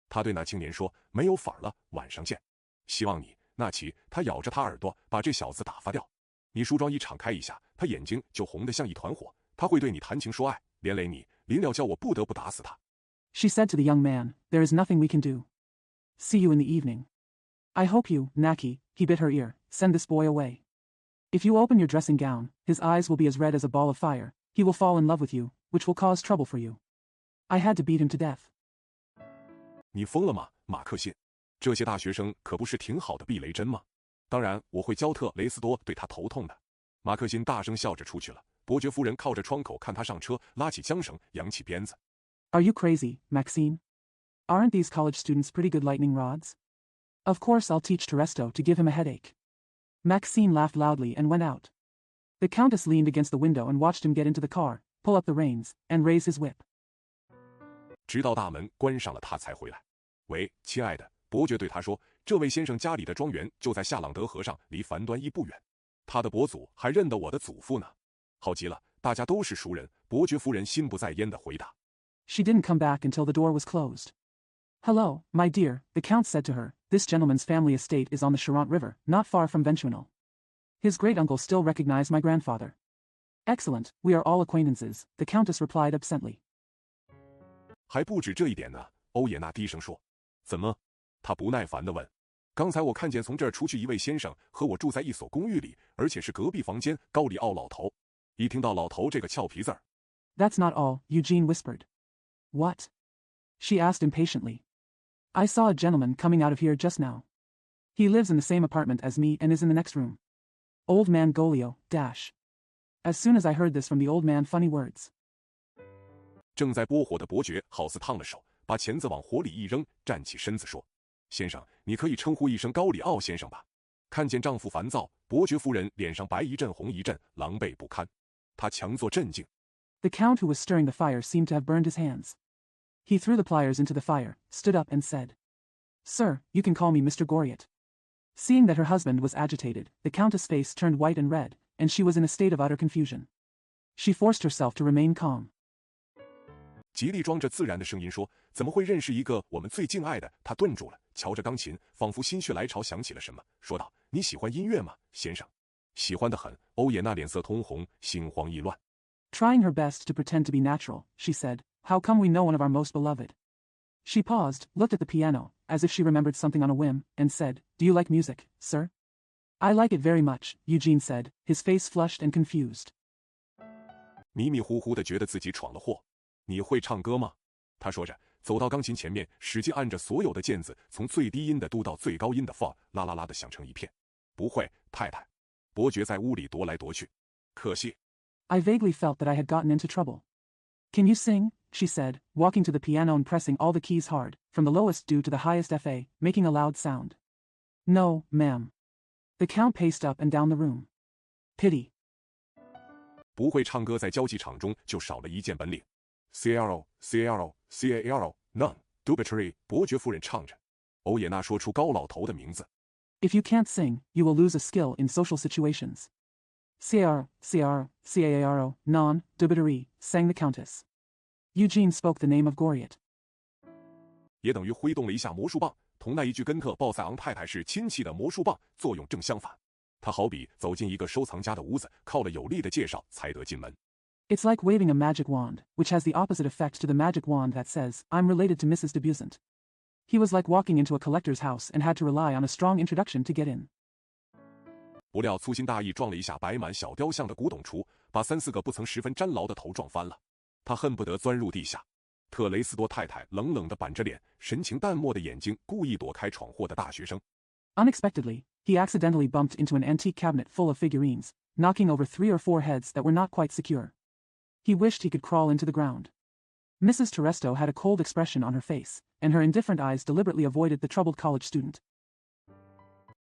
他对那青年说：“没有法了，晚上见。希望你。”那奇，他咬着他耳朵，把这小子打发掉。你梳妆衣敞开一下，他眼睛就红得像一团火。他会对你谈情说爱，连累你，临了叫我不得不打死他。She said to the young man, There is nothing we can do. See you in the evening. I hope you, Naki, he bit her ear, send this boy away. If you open your dressing gown, his eyes will be as red as a ball of fire, he will fall in love with you, which will cause trouble for you. I had to beat him to death. 你疯了吗，马克辛？这些大学生可不是挺好的避雷针吗？当然，我会教特雷斯多对他头痛的。马克辛大声笑着出去了。伯爵夫人靠着窗口看他上车，拉起缰绳，扬起鞭子。Are you crazy, Maxine? Aren't these college students pretty good lightning rods? Of course I'll teach Terresto to give him a headache. Maxine laughed loudly and went out. The Countess leaned against the window and watched him get into the car, pull up the reins, and raise his whip. 直到大门关上了，他才回来。喂，亲爱的，伯爵对他说，这位先生家里的庄园就在夏朗德河上，离樊端伊不远。他的伯祖还认得我的祖父呢。好极了，大家都是熟人。伯爵夫人心不在焉地回答。She didn't come back until the door was closed. Hello, my dear, the Count said to her, this gentleman's family estate is on the Charente River, not far from Ventuinal. His great-uncle still recognized my grandfather. Excellent, we are all acquaintances, the Countess replied absently. 还不止这一点呢，欧也纳低声说。怎么？他不耐烦地问。刚才我看见从这儿出去一位先生，和我住在一所公寓里，而且是隔壁房间，高里奥老头。一听到老头这个俏皮字儿。That's not all, Eugene whispered. What? She asked impatiently. I saw a gentleman coming out of here just now. He lives in the same apartment as me and is in the next room. Old man Goriot, dash. As soon as I heard this from the old man, funny words. 正在拨火的伯爵好似烫了手，把钳子往火里一扔，站起身子说：“先生，你可以称呼一声高里奥先生吧。”看见丈夫烦躁，伯爵夫人脸上白一阵红一阵，狼狈不堪。她强作镇静。The Count who was stirring the fire seemed to have burned his hands. He threw the pliers into the fire, stood up and said, Sir, you can call me Mr. Goriot. Seeing that her husband was agitated, the Countess' face turned white and red, and she was in a state of utter confusion. She forced herself to remain calm. 极力装着自然的声音说：“怎么会认识一个我们最敬爱的？”他顿住了，瞧着钢琴，仿佛心血来潮想起了什么，说道：“你喜欢音乐吗，先生？”喜欢得很。欧也纳脸色通红，心慌意乱。Trying her best to pretend to be natural, she said, How come we know one of our most beloved? She paused, looked at the piano, as if she remembered something on a whim, and said, Do you like music, sir? I like it very much, Eugene said, his face flushed and confused. 迷迷糊糊地觉得自己闯了祸。你会唱歌吗？他说着，走到钢琴前面，使劲按着所有的键子，从最低音的嘟到最高音的放，啦啦啦地响成一片。不会，太太。伯爵在屋里踱来踱去。可惜。I vaguely felt that I had gotten into trouble. Can you sing? She said, walking to the piano and pressing all the keys hard, from the lowest do to the highest Fa, making a loud sound. No, ma'am. The Count paced up and down the room. Pity. 不会唱歌在交际场中就少了一件本领。Caro, Caro, Caro, none, dubitary. 伯爵夫人唱着。欧也纳说出高老头的名字。If you can't sing, you will lose a skill in social situations. Caro, Caro, Caro, non, dubitary, sang the Countess. Eugene spoke the name of Goriot. 也等于挥动了一下魔术棒，同那一句跟特鲍塞昂太太是亲戚的魔术棒作用正相反。他好比走进一个收藏家的屋子，靠了有力的介绍才得进门。It's like waving a magic wand, which has the opposite effect to the magic wand that says, I'm related to Mrs. de Busant. He was like walking into a collector's house and had to rely on a strong introduction to get in. 不料粗心大意撞了一下摆满小雕像的古董橱，把3、4个不曾十分沾牢的头撞翻了。他恨不得钻入地下。特雷斯多太太冷冷地板着脸，神情淡漠的眼睛故意躲开闯祸的大学生。Unexpectedly, he accidentally bumped into an antique cabinet full of figurines, knocking over 3 or 4 heads that were not quite secure. He wished he could crawl into the ground. Mrs. Terresto had a cold expression on her face, and her indifferent eyes deliberately avoided the troubled college student.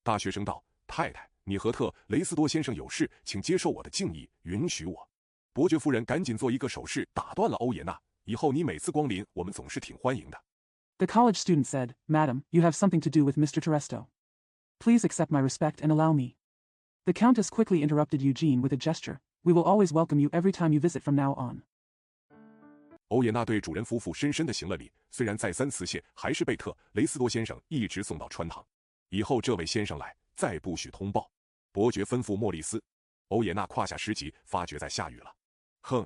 大学生道：“太太，你和特雷斯多先生有事，请接受我的敬意，允许我。”伯爵夫人赶紧做一个手势，打断了欧也纳。以后你每次光临，我们总是挺欢迎的。The college student said, Madam, you have something to do with Mr. Terresto. Please accept my respect and allow me. The Countess quickly interrupted Eugene with a gesture. We will always welcome you every time you visit from now on. 欧也纳对主人夫妇深深地行了礼，虽然再三辞谢，还是被特雷斯多先生一直送到穿堂。以后这位先生来，再不许通报。伯爵吩咐莫里斯。欧也纳胯下失疾，发觉在下雨了。哼。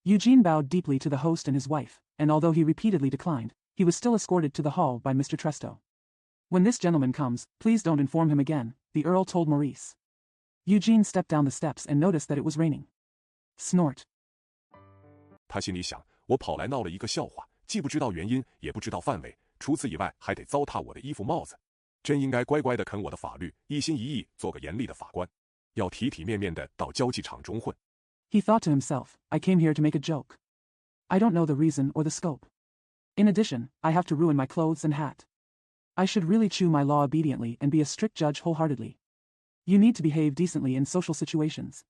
Eugene bowed deeply to the host and his wife, and although he repeatedly declined, he was still escorted to the hall by Mr. Tresto. When this gentleman comes, please don't inform him again, the Earl told Maurice. Eugene stepped down the steps and noticed that it was raining. Snort. 他心里想，我跑来闹了一个笑话，既不知道原因，也不知道范围，除此以外还得糟蹋我的衣服帽子。真应该乖乖的啃我的法律，一心一意做个严厉的法官，要体体面面的到交际场中混。 He thought to himself, I came here to make a joke. I don't know the reason or the scope. In addition, I have to ruin my clothes and hat. I should really chew my law obediently and be a strict judge wholeheartedly. You need to behave decently in social situations.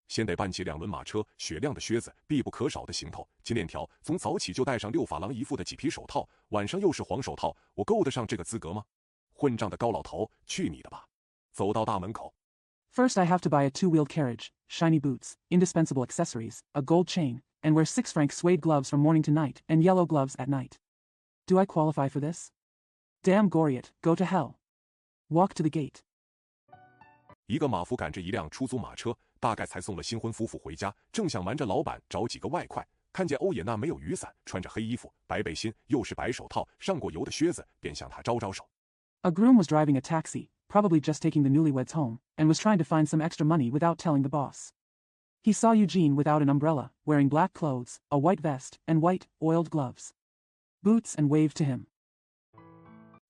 先得办起2轮马车，雪亮的靴子，必不可少的行头，金链条，从早起就戴上6法郎一副的麂皮手套，晚上又是黄手套，我够得上这个资格吗？混账的高老头，去你的吧！走到大门口。 First, I have to buy a 2-wheeled carriage, shiny boots, indispensable accessories, a gold chain, and wear 6-franc suede gloves from morning to night and yellow gloves at night. Do I qualify for this? Damn Goriot, go to hell. Walk to the gate. 一个马夫赶着一辆出租马车，大概才送了新婚夫妇回家，正想瞒着老板找几个外快，看见欧也娜没有雨伞，穿着黑衣服、白背心，又是白手套，上过油的靴子，便向他招招手。A groom was driving a taxi, probably just taking the newlyweds home, and was trying to find some extra money without telling the boss. He saw Eugene without an umbrella, wearing black clothes, a white vest, and white, oiled gloves. Boots, and waved to him.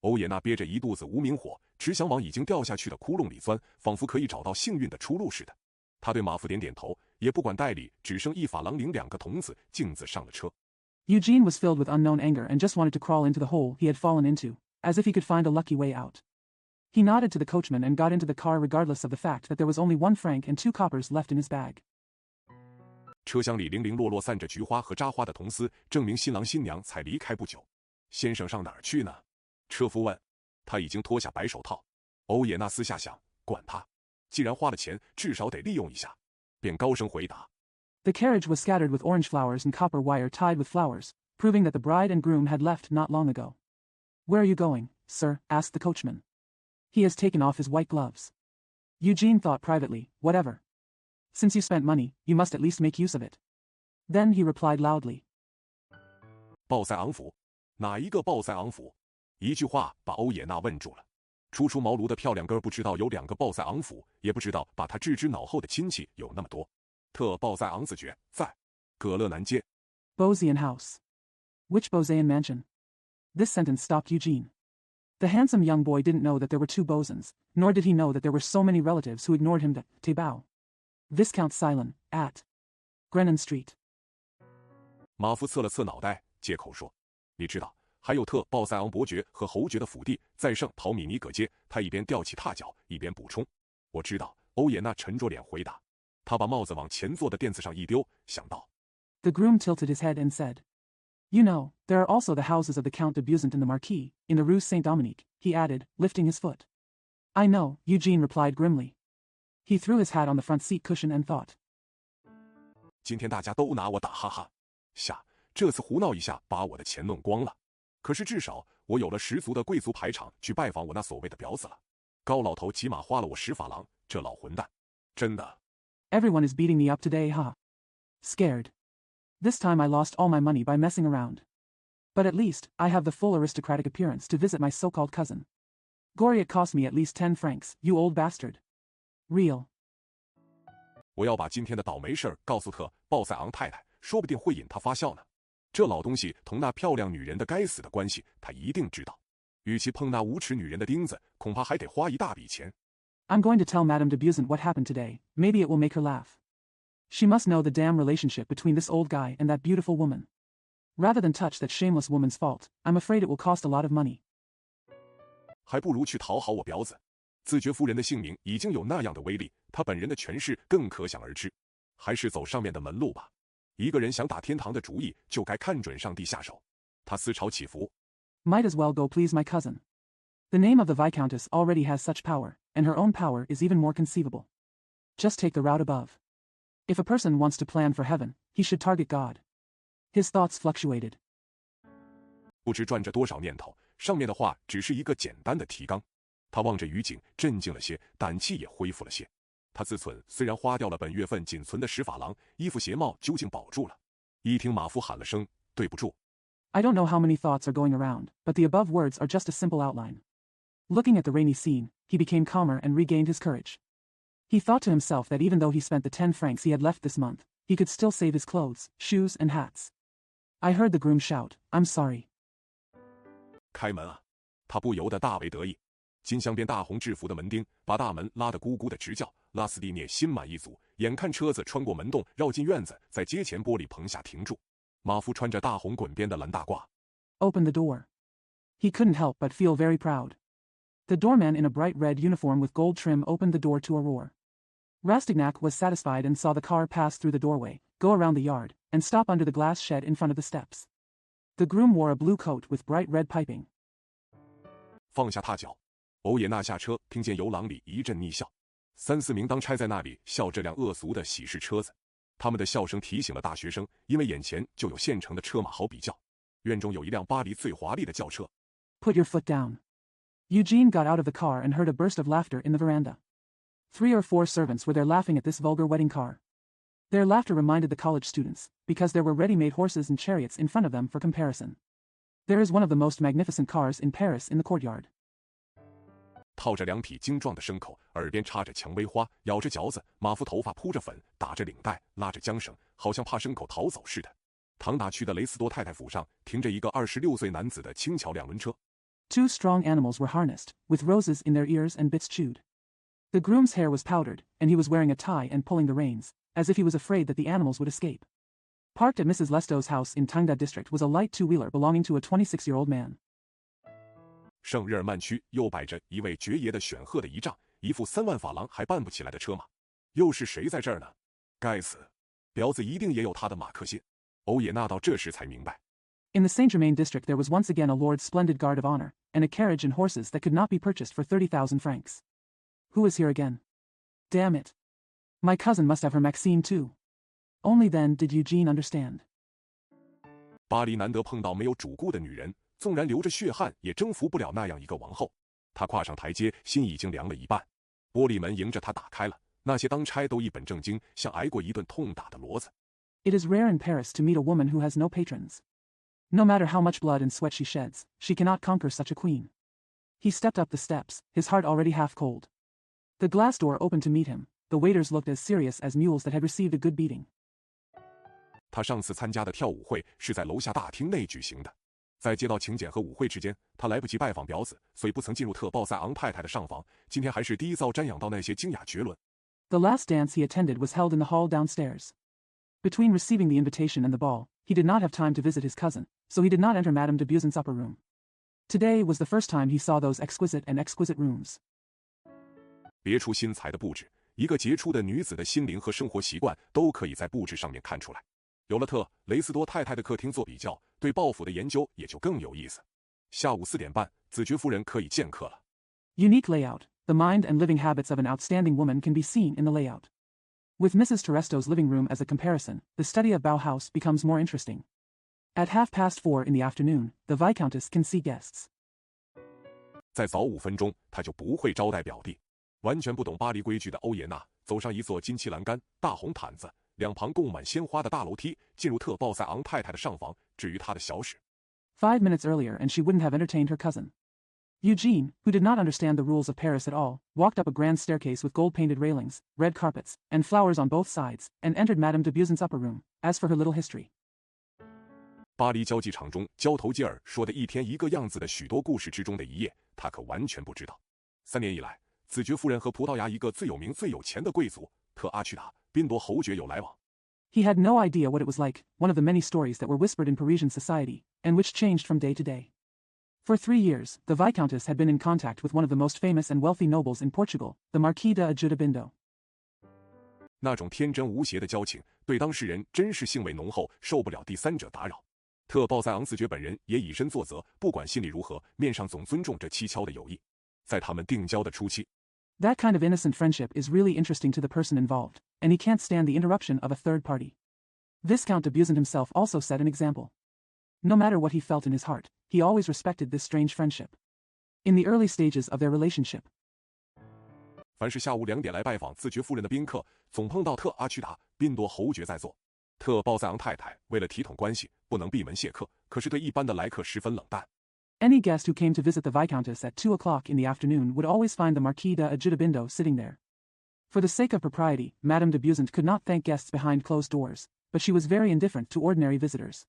欧也娜憋着一肚子无名火，只想往已经掉下去的窟窿里钻，仿佛可以找到幸运的出路似的。他对马夫点点头，也不管袋里只剩1法郎零2个铜子，径自上了车。Eugene was filled with unknown anger and just wanted to crawl into the hole he had fallen into, as if he could find a lucky way out. He nodded to the coachman and got into the car regardless of the fact that there was only 1 franc and 2 coppers left in his bag. 车厢里零零落落散着菊花和扎花的铜丝，证明新郎新娘才离开不久。先生上哪儿去呢？车夫问。他已经脱下白手套。欧也娜私下想，管他，既然花了钱，至少得利用一下，便高声回答。The carriage was scattered with orange flowers and copper wire tied with flowers, proving that the bride and groom had left not long ago. Where are you going, sir? Asked the coachman. He has taken off his white gloves. Eugene thought privately, whatever. Since you spent money, you must at least make use of it. Then he replied loudly. 鲍塞昂府？哪一个鲍塞昂府？一句话把欧也娜问住了。初出茅庐的漂亮哥不知道有2个鲍塞昂府，也不知道把他置之脑后的亲戚有那么多。特鲍塞昂子爵在葛勒南街。Beauseant House. Which Beauseant mansion? This sentence stopped Eugene. The handsome young boy didn't know that there were 2 Beauseants, nor did he know that there were so many relatives who ignored him. Tebao. Viscount Silon, at Grennan Street. 马夫侧了侧脑袋，借口说：“你知道。”还有特鲍塞昂伯爵和侯爵的府地在圣陶米尼葛街。他一边吊起踏脚，一边补充：“我知道。”欧也娜沉着脸回答。他把帽子往前座的垫子上一丢，想到。The groom tilted his head and said, You know, there are also the houses of the Count de Beauseant and the Marquis, in the Rue Saint-Dominique, he added, lifting his foot. I know, Eugene replied grimly. He threw his hat on the front seat cushion and thought. 今天大家都拿我打哈哈，这次胡闹一下，把我的钱弄光了。可是至少我有了十足的贵族排场去拜访我那所谓的婊子了。高老头起码花了我10法郎，这老混蛋，真的。Everyone is beating me up today, huh? Scared. This time I lost all my money by messing around. But at least, I have the full aristocratic appearance to visit my so-called cousin. Goriot cost me at least 10 francs, you old bastard. Real. 我要把今天的倒霉事儿告诉特鲍塞昂太太，说不定会引她发笑呢。这老东西同那漂亮女人的该死的关系，他一定知道。与其碰那无耻女人的钉子，恐怕还得花一大笔钱。I'm going to tell Madame de Beauseant what happened today. Maybe it will make her laugh. She must know the damn relationship between this old guy and that beautiful woman. Rather than touch that shameless woman's fault, I'm afraid it will cost a lot of money. 还不如去讨好我婊子。自觉夫人的姓名已经有那样的威力，她本人的权势更可想而知。还是走上面的门路吧。一个人想打天堂的主意，就该看准上帝下手。他思潮起伏。Might as well go please my cousin. The name of the Viscountess already has such power, and her own power is even more conceivable. Just take the route above. If a person wants to plan for heaven, he should target God. His thoughts fluctuated. 不知转着多少念头，上面的话只是一个简单的提纲。他望着雨景，镇静了些，胆气也恢复了些。他自忖，虽然花掉了本月份仅存的10法郎，衣服鞋帽究竟保住了。一听马夫喊了声对不住。I don't know how many thoughts are going around, but the above words are just a simple outline. Looking at the rainy scene, he became calmer and regained his courage. He thought to himself that even though he spent the 10 francs he had left this month, he could still save his clothes, shoes, and hats. I heard the groom shout, I'm sorry. 开门啊！他不由得大为得意。金镶边大红制服的门钉把大门拉得咕咕的直叫，拉斯蒂涅心满意足。眼看车子穿过门洞，绕进院子，在街前玻璃棚下停住。马夫穿着大红滚边的蓝大褂。Open the door. He couldn't help but feel very proud. The doorman in a bright red uniform with gold trim opened the door to a roar. Rastignac was satisfied and saw the car pass through the doorway, go around the yard, and stop under the glass shed in front of the steps. The groom wore a blue coat with bright red piping. 放下踏脚，欧也纳下车，听见游廊里一阵逆笑。3、4名当差在那里笑这辆恶俗的喜事车子，他们的笑声提醒了大学生，因为眼前就有现成的车马好比较。院中有一辆巴黎最华丽的轿车。Put your foot down. Eugene got out of the car and heard a burst of laughter in the veranda. 3 or 4 servants were there laughing at this vulgar wedding car. Their laughter reminded the college students, because there were ready-made horses and chariots in front of them for comparison. There is one of the most magnificent cars in Paris in the courtyard. 套着2匹精壮的牲口，耳边插着蔷薇花，咬着嚼子，马夫头发铺着粉，打着领带，拉着缰绳，好像怕牲口逃走似的。唐达区的雷斯多太太府上停着一个26岁男子的轻巧2轮车。2 strong animals were harnessed, with roses in their ears and bits chewed. The groom's hair was powdered, and he was wearing a tie and pulling the reins, as if he was afraid that the animals would escape. Parked at Mrs. Lestow's house in Tangda district was a light two-wheeler belonging to a 26-year-old man. 圣日耳曼区又摆着一位爵爷的选鹤的仪仗，一副3万法郎还办不起来的车马。又是谁在这儿呢？该死，婊子一定也有他的马克信。欧也纳到这时才明白。In the Saint-Germain district there was once again a lord's splendid guard of honor, and a carriage and horses that could not be purchased for 30,000 francs. Who is here again? Damn it. My cousin must have her Maxine too. Only then did Eugene understand. 巴黎难得碰到没有主顾的女人，纵然流着血汗也征服不了那样一个王后。他跨上台阶，心已经凉了一半。玻璃门迎着他打开了，那些当差都一本正经，像挨过一顿痛打的骡子。It is rare in Paris to meet a woman who has no patrons. No matter how much blood and sweat she sheds, she cannot conquer such a queen. He stepped up the steps, his heart already half cold. The glass door opened to meet him. The waiters looked as serious as mules that had received a good beating. 他上次参加的跳舞会是在楼下大厅内举行的。在接到请柬和舞会之间，他来不及拜访婊子，所以不曾进入特鲍塞昂太太的上房。今天还是第一遭瞻仰到那些精雅绝伦。The last dance he attended was held in the hall downstairs. Between receiving the invitation and the ball, he did not have time to visit his cousin, so he did not enter Madame de Buison's upper room. Today was the first time he saw those exquisite and exquisite rooms. 别出心裁的布置，一个杰出的女子的心灵和生活习惯都可以在布置上面看出来。有了特雷斯多太太的客厅做比较，对鲍府的研究也就更有意思。下午4点半，子爵夫人可以见客了。Unique layout. The mind and living habits of an outstanding woman can be seen in the layout. With Mrs. Terresto's living room as a comparison, the study of Bauhaus becomes more interesting. At 4:30 in the afternoon, the Viscountess can see guests. 再早5分钟，他就不会招待表弟。完全不懂巴黎规矩的欧耶娜走上一座金漆栏杆、大红毯子、两旁供满鲜花的大楼梯，进入特鲍塞昂太太的上房。至于他的小史 5 minutes earlier and she wouldn't have entertained her cousin. Eugene, who did not understand the rules of Paris at all, walked up a grand staircase with gold-painted railings, red carpets, and flowers on both sides, and entered Madame de Buison's upper room. As for her little history. 巴黎交际场中交头接耳说的一天一个样子的许多故事之中的一页，他可完全不知道。3年以来，子爵夫人和葡萄牙一个最有名最有钱的贵族特阿屈达宾铎侯爵有来往。He had no idea what it was like, one of the many stories that were whispered in Parisian society, and which changed from day to day. For 3 years, the Viscountess had been in contact with one of the most famous and wealthy nobles in Portugal, the Marquis de Ajudabindo. 那种天真无邪的交情，对当事人真是兴味浓厚，受不了第三者打扰。特鲍塞昂子爵本人也以身作则，不管心里如何，面上总尊重这蹊跷的友谊。在他们定交的初期， That kind of innocent friendship is really interesting to the person involved, and he can't stand the interruption of a third party. Viscount de Buisson himself also set an example. No matter what he felt in his heart, he always respected this strange friendship. In the early stages of their relationship, 凡是下午2点来拜访子爵夫人的宾客，总碰到特阿屈达宾铎侯爵在座。特鲍塞昂太太为了体统关系，不能闭门谢客，可是对一般的来客十分冷淡。Any guest who came to visit the Viscountess at 2 o'clock in the afternoon would always find the Marquis de Ajudabindo sitting there. For the sake of propriety, Madame de Buisson could not thank guests behind closed doors, but she was very indifferent to ordinary visitors.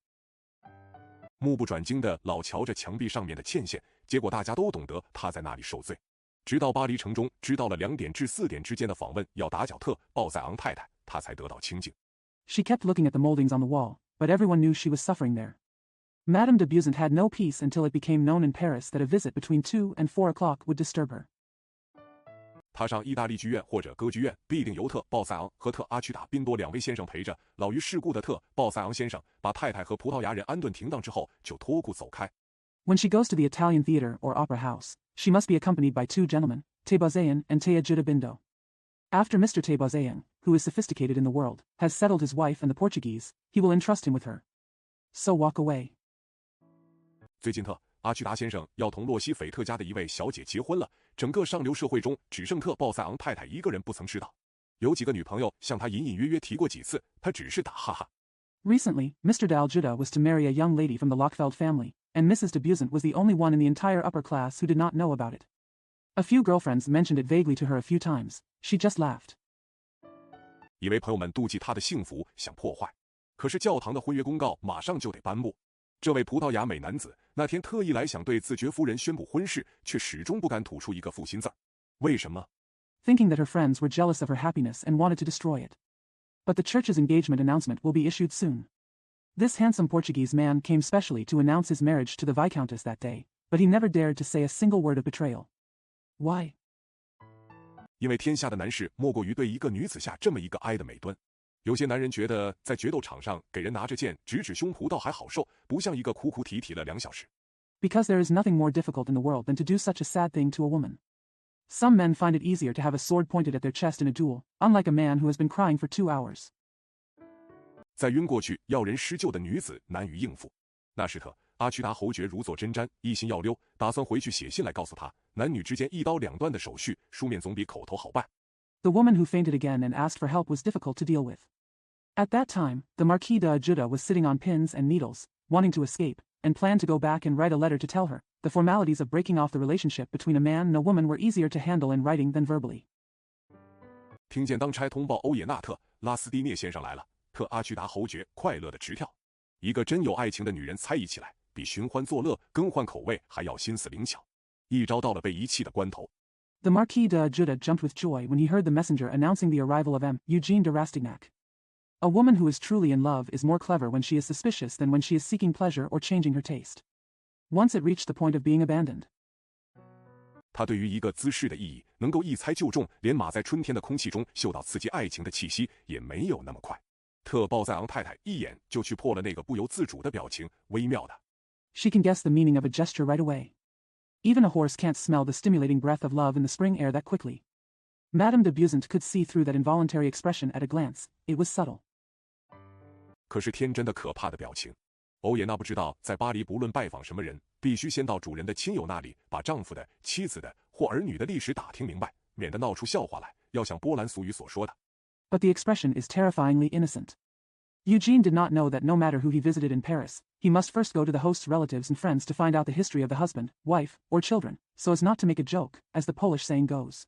目不转睛地老瞧着墙壁上面的嵌线，结果大家都懂得他在那里受罪。直到巴黎城中知道了2点至4点之间的访问要打搅特鲍塞昂太太，他才得到清静。She kept looking at the moldings on the wall, but everyone knew she was suffering there. Madame de Busant had no peace until it became known in Paris that a visit between 2 and 4 o'clock would disturb her. 他上意大利剧院或者歌剧院，必定由特鲍塞昂和特阿曲达宾多2位先生陪着。老于世故的特鲍塞昂先生把太太和葡萄牙人安顿停当之后，就脱裤走开。When she goes to the Italian theater or opera house, she must be accompanied by 2 gentlemen, Tebazayan and Teajuda Bindo. After Mr. Tebazayan, who is sophisticated in the world, has settled his wife and the Portuguese, he will entrust him with her. So walk away. 最近特阿曲达先生要同洛西斐特家的一位小姐结婚了，整个上流社会中只剩特鲍塞昂太太一个人不曾知道。有几个女朋友向他隐隐约约提过几次，他只是打哈哈。Recently, Mr. de Aljuda was to marry a young lady from the Lochfeld family, and Mrs. de Busant was the only one in the entire upper class who did not know about it. A few girlfriends mentioned it vaguely to her a few times. She just laughed. 以为朋友们妒忌他的幸福，想破坏。可是教堂的婚约公告马上就得颁布。这位葡萄牙美男子那天特意来想对子爵夫人宣布婚事，却始终不敢吐出一个负心字。为什么？ Thinking that her friends were jealous of her happiness and wanted to destroy it. But the church's engagement announcement will be issued soon. This handsome Portuguese man came specially to announce his marriage to the Viscountess that day, but he never dared to say a single word of betrayal. Why? 因为天下的男士莫过于对一个女子下这么一个哀的美敦。有些男人觉得在决斗场上给人拿着剑直指胸脯倒还好受，不像一个哭哭啼啼了2小时。Because there is nothing more difficult in the world than to do such a sad thing to a woman. Some men find it easier to have a sword pointed at their chest in a duel, unlike a man who has been crying for 2 hours. 再晕过去要人施救的女子难于应付。那时特阿曲达侯爵如坐针毡，一心要溜，打算回去写信来告诉他，男女之间1刀2断的手续，书面总比口头好办。The woman who fainted again and asked for help was difficult to deal with. At that time, the Marquis de Ajuda was sitting on pins and needles, wanting to escape, and planned to go back and write a letter to tell her. The formalities of breaking off the relationship between a man and a woman were easier to handle in writing than verbally. 听见当差通报欧也纳特拉斯蒂涅先生来了，特阿曲达侯爵快乐的直跳。一个真有爱情的女人猜疑起来，比寻欢作乐、更换口味还要心思灵巧。一招到了被遗弃的关头。The Marquis de Ajuda jumped with joy when he heard the messenger announcing the arrival of M. Eugene de Rastignac. A woman who is truly in love is more clever when she is suspicious than when she is seeking pleasure or changing her taste. Once it reached the point of being abandoned. 他对于一个姿势的意义能够一猜就中，连马在春天的空气中嗅到刺激爱情的气息也没有那么快。特鲍塞昂太太一眼就去破了那个不由自主的表情，微妙的。She can guess the meaning of a gesture right away. Even a horse can't smell the stimulating breath of love in the spring air that quickly. Madame de Busant could see through that involuntary expression at a glance. It was subtle. 可是天真的可怕的表情。欧也纳不知道，在巴黎不论拜访什么人，必须先到主人的亲友那里，把丈夫的、妻子的或儿女的历史打听明白，免得闹出笑话来。要像波兰俗语所说的。But the expression is terrifyingly innocent. Eugene did not know that no matter who he visited in Paris, he must first go to the host's relatives and friends to find out the history of the husband, wife, or children, so as not to make a joke, as the Polish saying goes.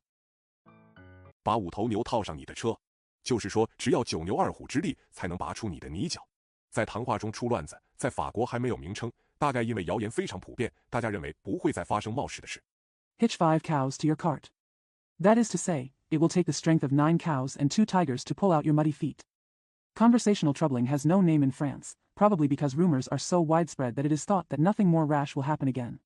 把5头牛套上你的车，就是说，只要9牛2虎之力，才能拔出你的泥脚。在谈话中出乱子，在法国还没有名称，大概因为谣言非常普遍，大家认为不会再发生冒失的事。Hitch 5 cows to your cart. That is to say, it will take the strength of 9 cows and 2 tigers to pull out your muddy feet. Conversational troubling has no name in France, probably because rumors are so widespread that it is thought that nothing more rash will happen again.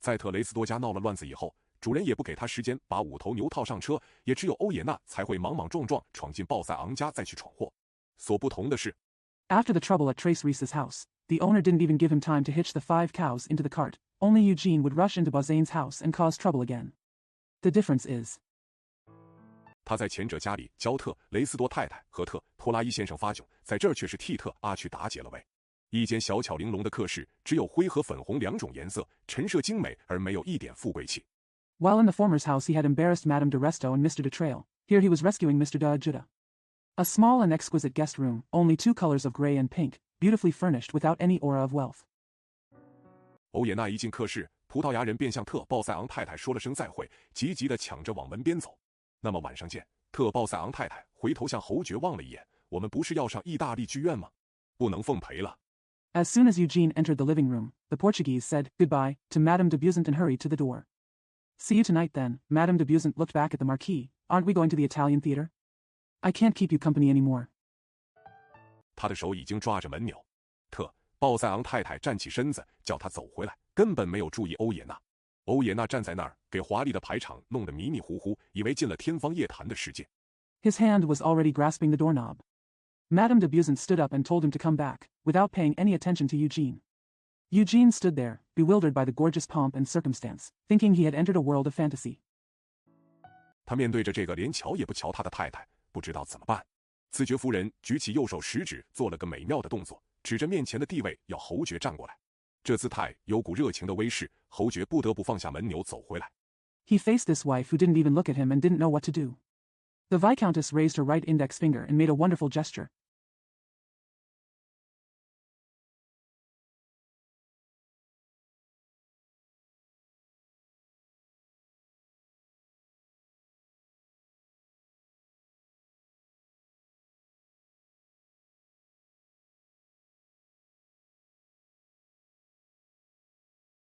在特雷斯多家闹了乱子以后，主人也不给他时间把5头牛套上车，也只有欧也纳才会莽莽撞撞闯进鲍塞昂家再去闯祸。所不同的是 After the trouble at Trace Reese's house, the owner didn't even give him time to hitch the 5 cows into the cart. Only Eugene would rush into Bazane's house and cause trouble again. The difference is, 他在前者家里教特雷斯多太太和特托拉伊先生发酒，在这儿却是替特阿去打解了围。一间小巧玲珑的客室，只有灰和粉红2种颜色，陈设精美而没有一点富贵气。While in the former's house he had embarrassed Madame de Resto and Mr. de Trail, here he was rescuing Mr. de Ajuda. A small and exquisite guest room, only 2 colors of gray and pink, beautifully furnished without any aura of wealth. 欧也纳一进客室，葡萄牙人便向特鲍塞昂太太说了声再会，急急地抢着往门边走。那么晚上见。特鲍塞昂太太回头向侯爵望了一眼，我们不是要上意大利剧院吗？不能奉陪了。As soon as Eugene entered the living room, the Portuguese said goodbye to Madame de Busant and hurried to the door. See you tonight then, Madame de Busant looked back at the Marquis. Aren't we going to the Italian theater? I can't keep you company anymore. 他的手已经抓着门钮。鲍塞昂太太站起身子，叫他走回来，根本没有注意欧也纳。欧也纳站在那儿，给华丽的排场弄得迷迷糊糊，以为进了天方夜谭的世界。His hand was already grasping the doorknob. Madame de Busant stood up and told him to come back, without paying any attention to Eugene. Eugene stood there, bewildered by the gorgeous pomp and circumstance, thinking he had entered a world of fantasy. 他面对着这个连瞧也不瞧他的太太，不知道怎么办。自觉夫人举起右手食指，做了个美妙的动作，指着面前的地位要侯爵站过来。这姿态有股热情的威势，侯爵不得不放下门钮走回来。He faced this wife who didn't even look at him and didn't know what to do. The Viscountess raised her right index finger and made a wonderful gesture,